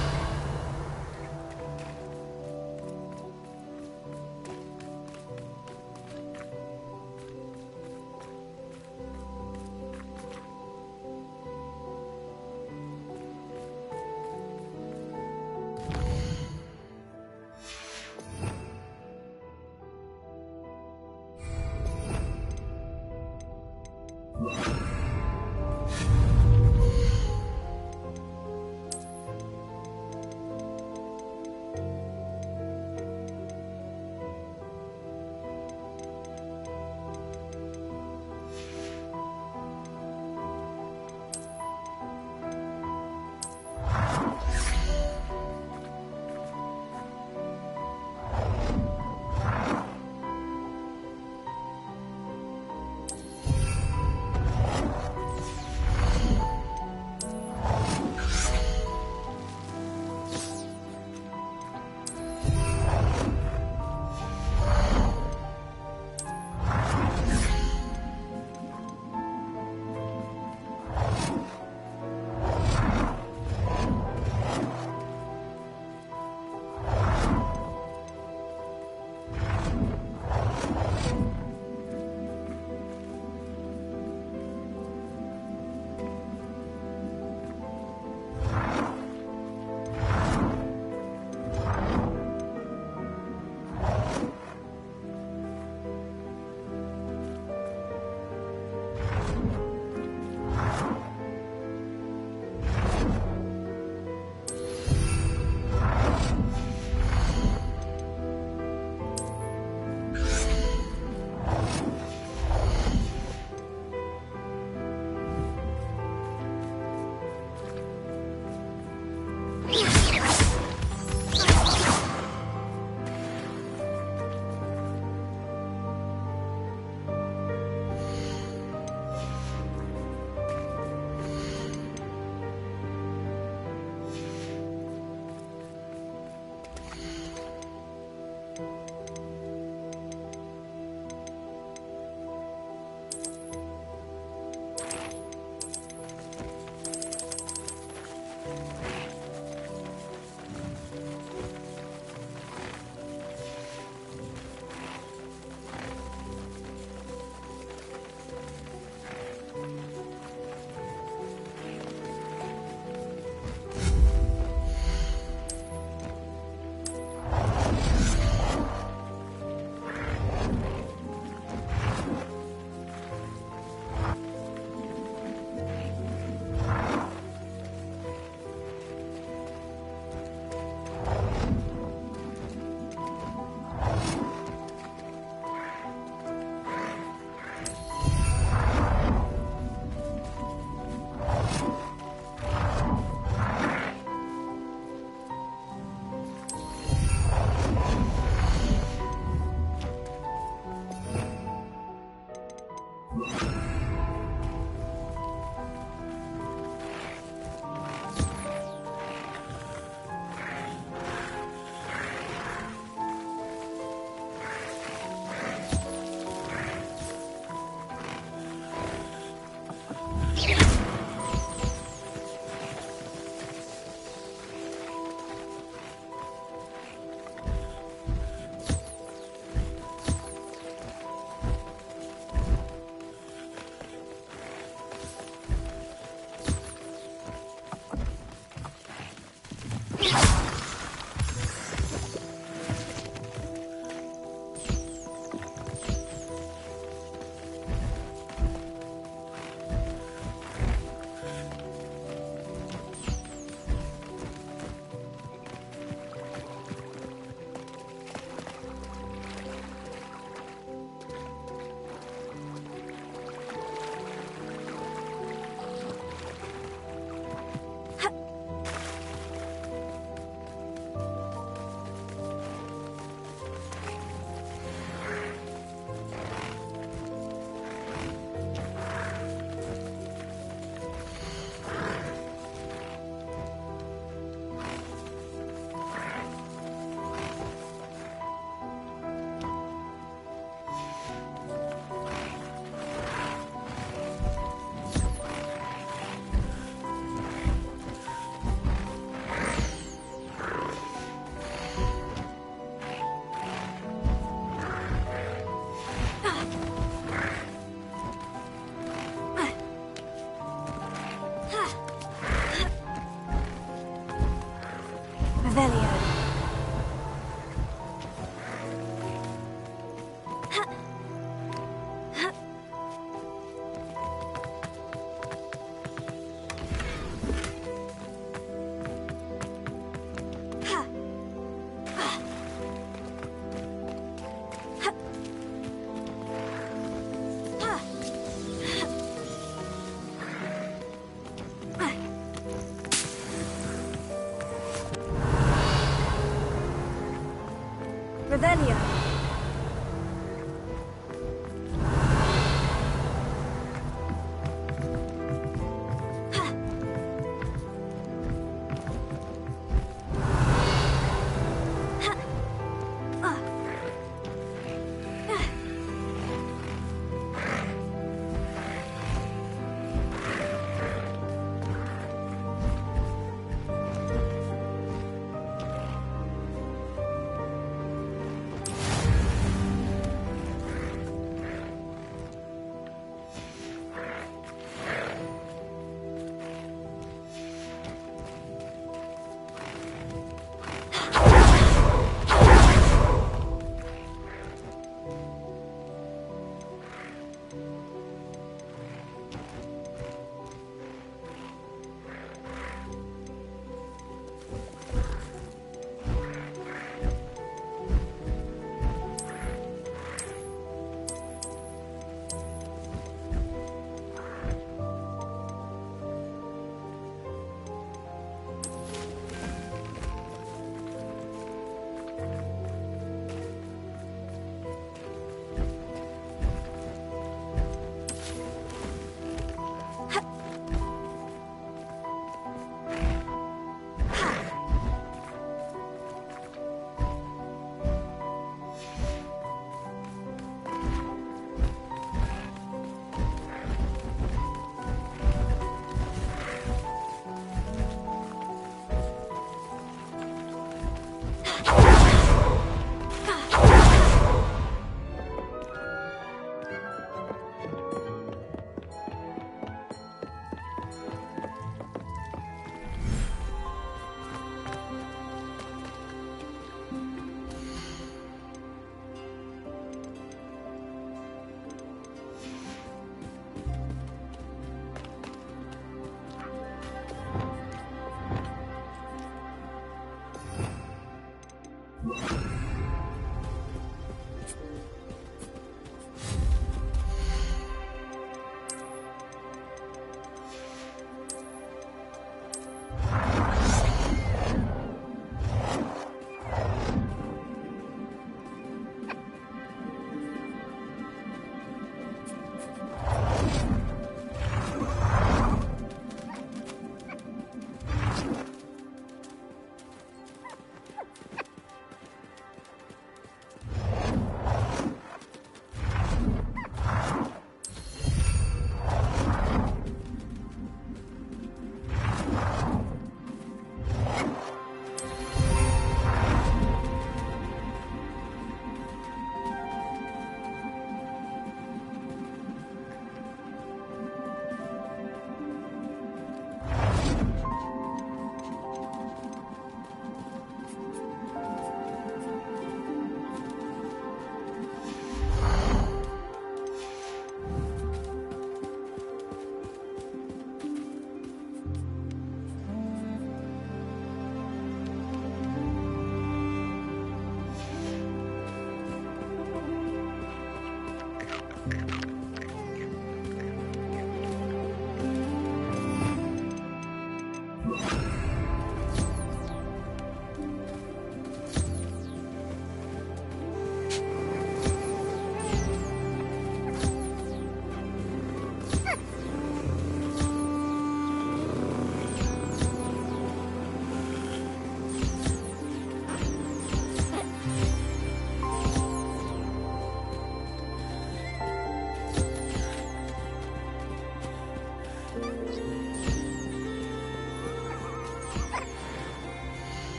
Revelio. Revelio.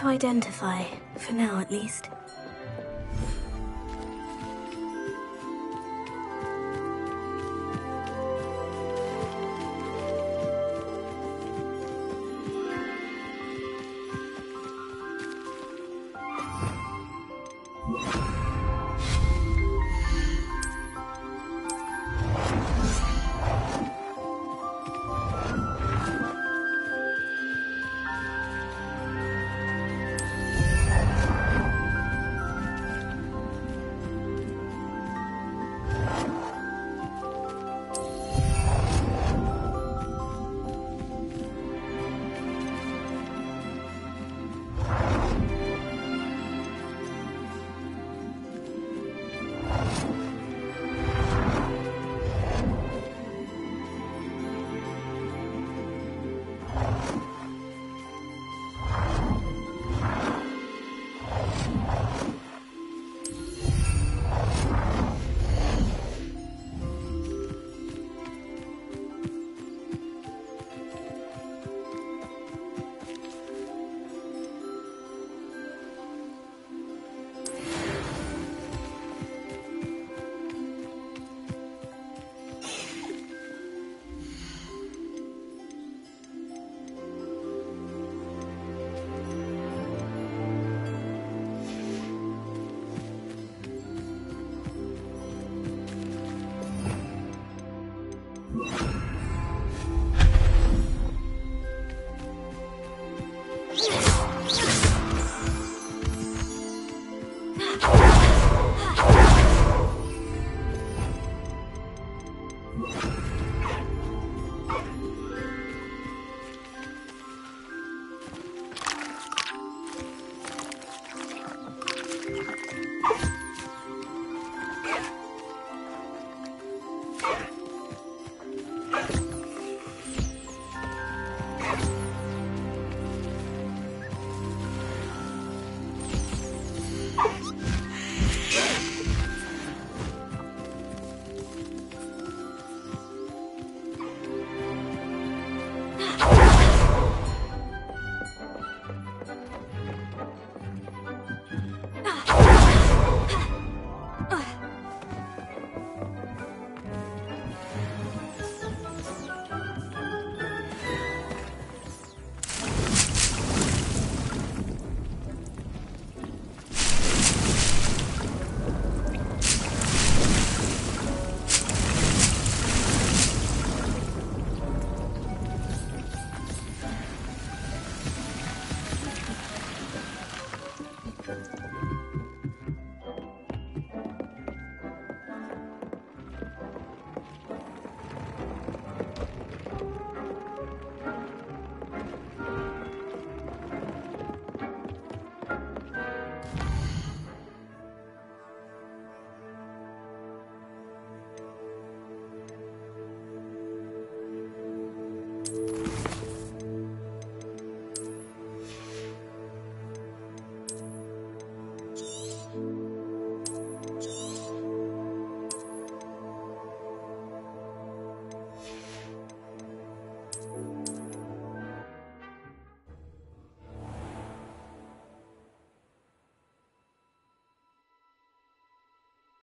to identify, for now at least.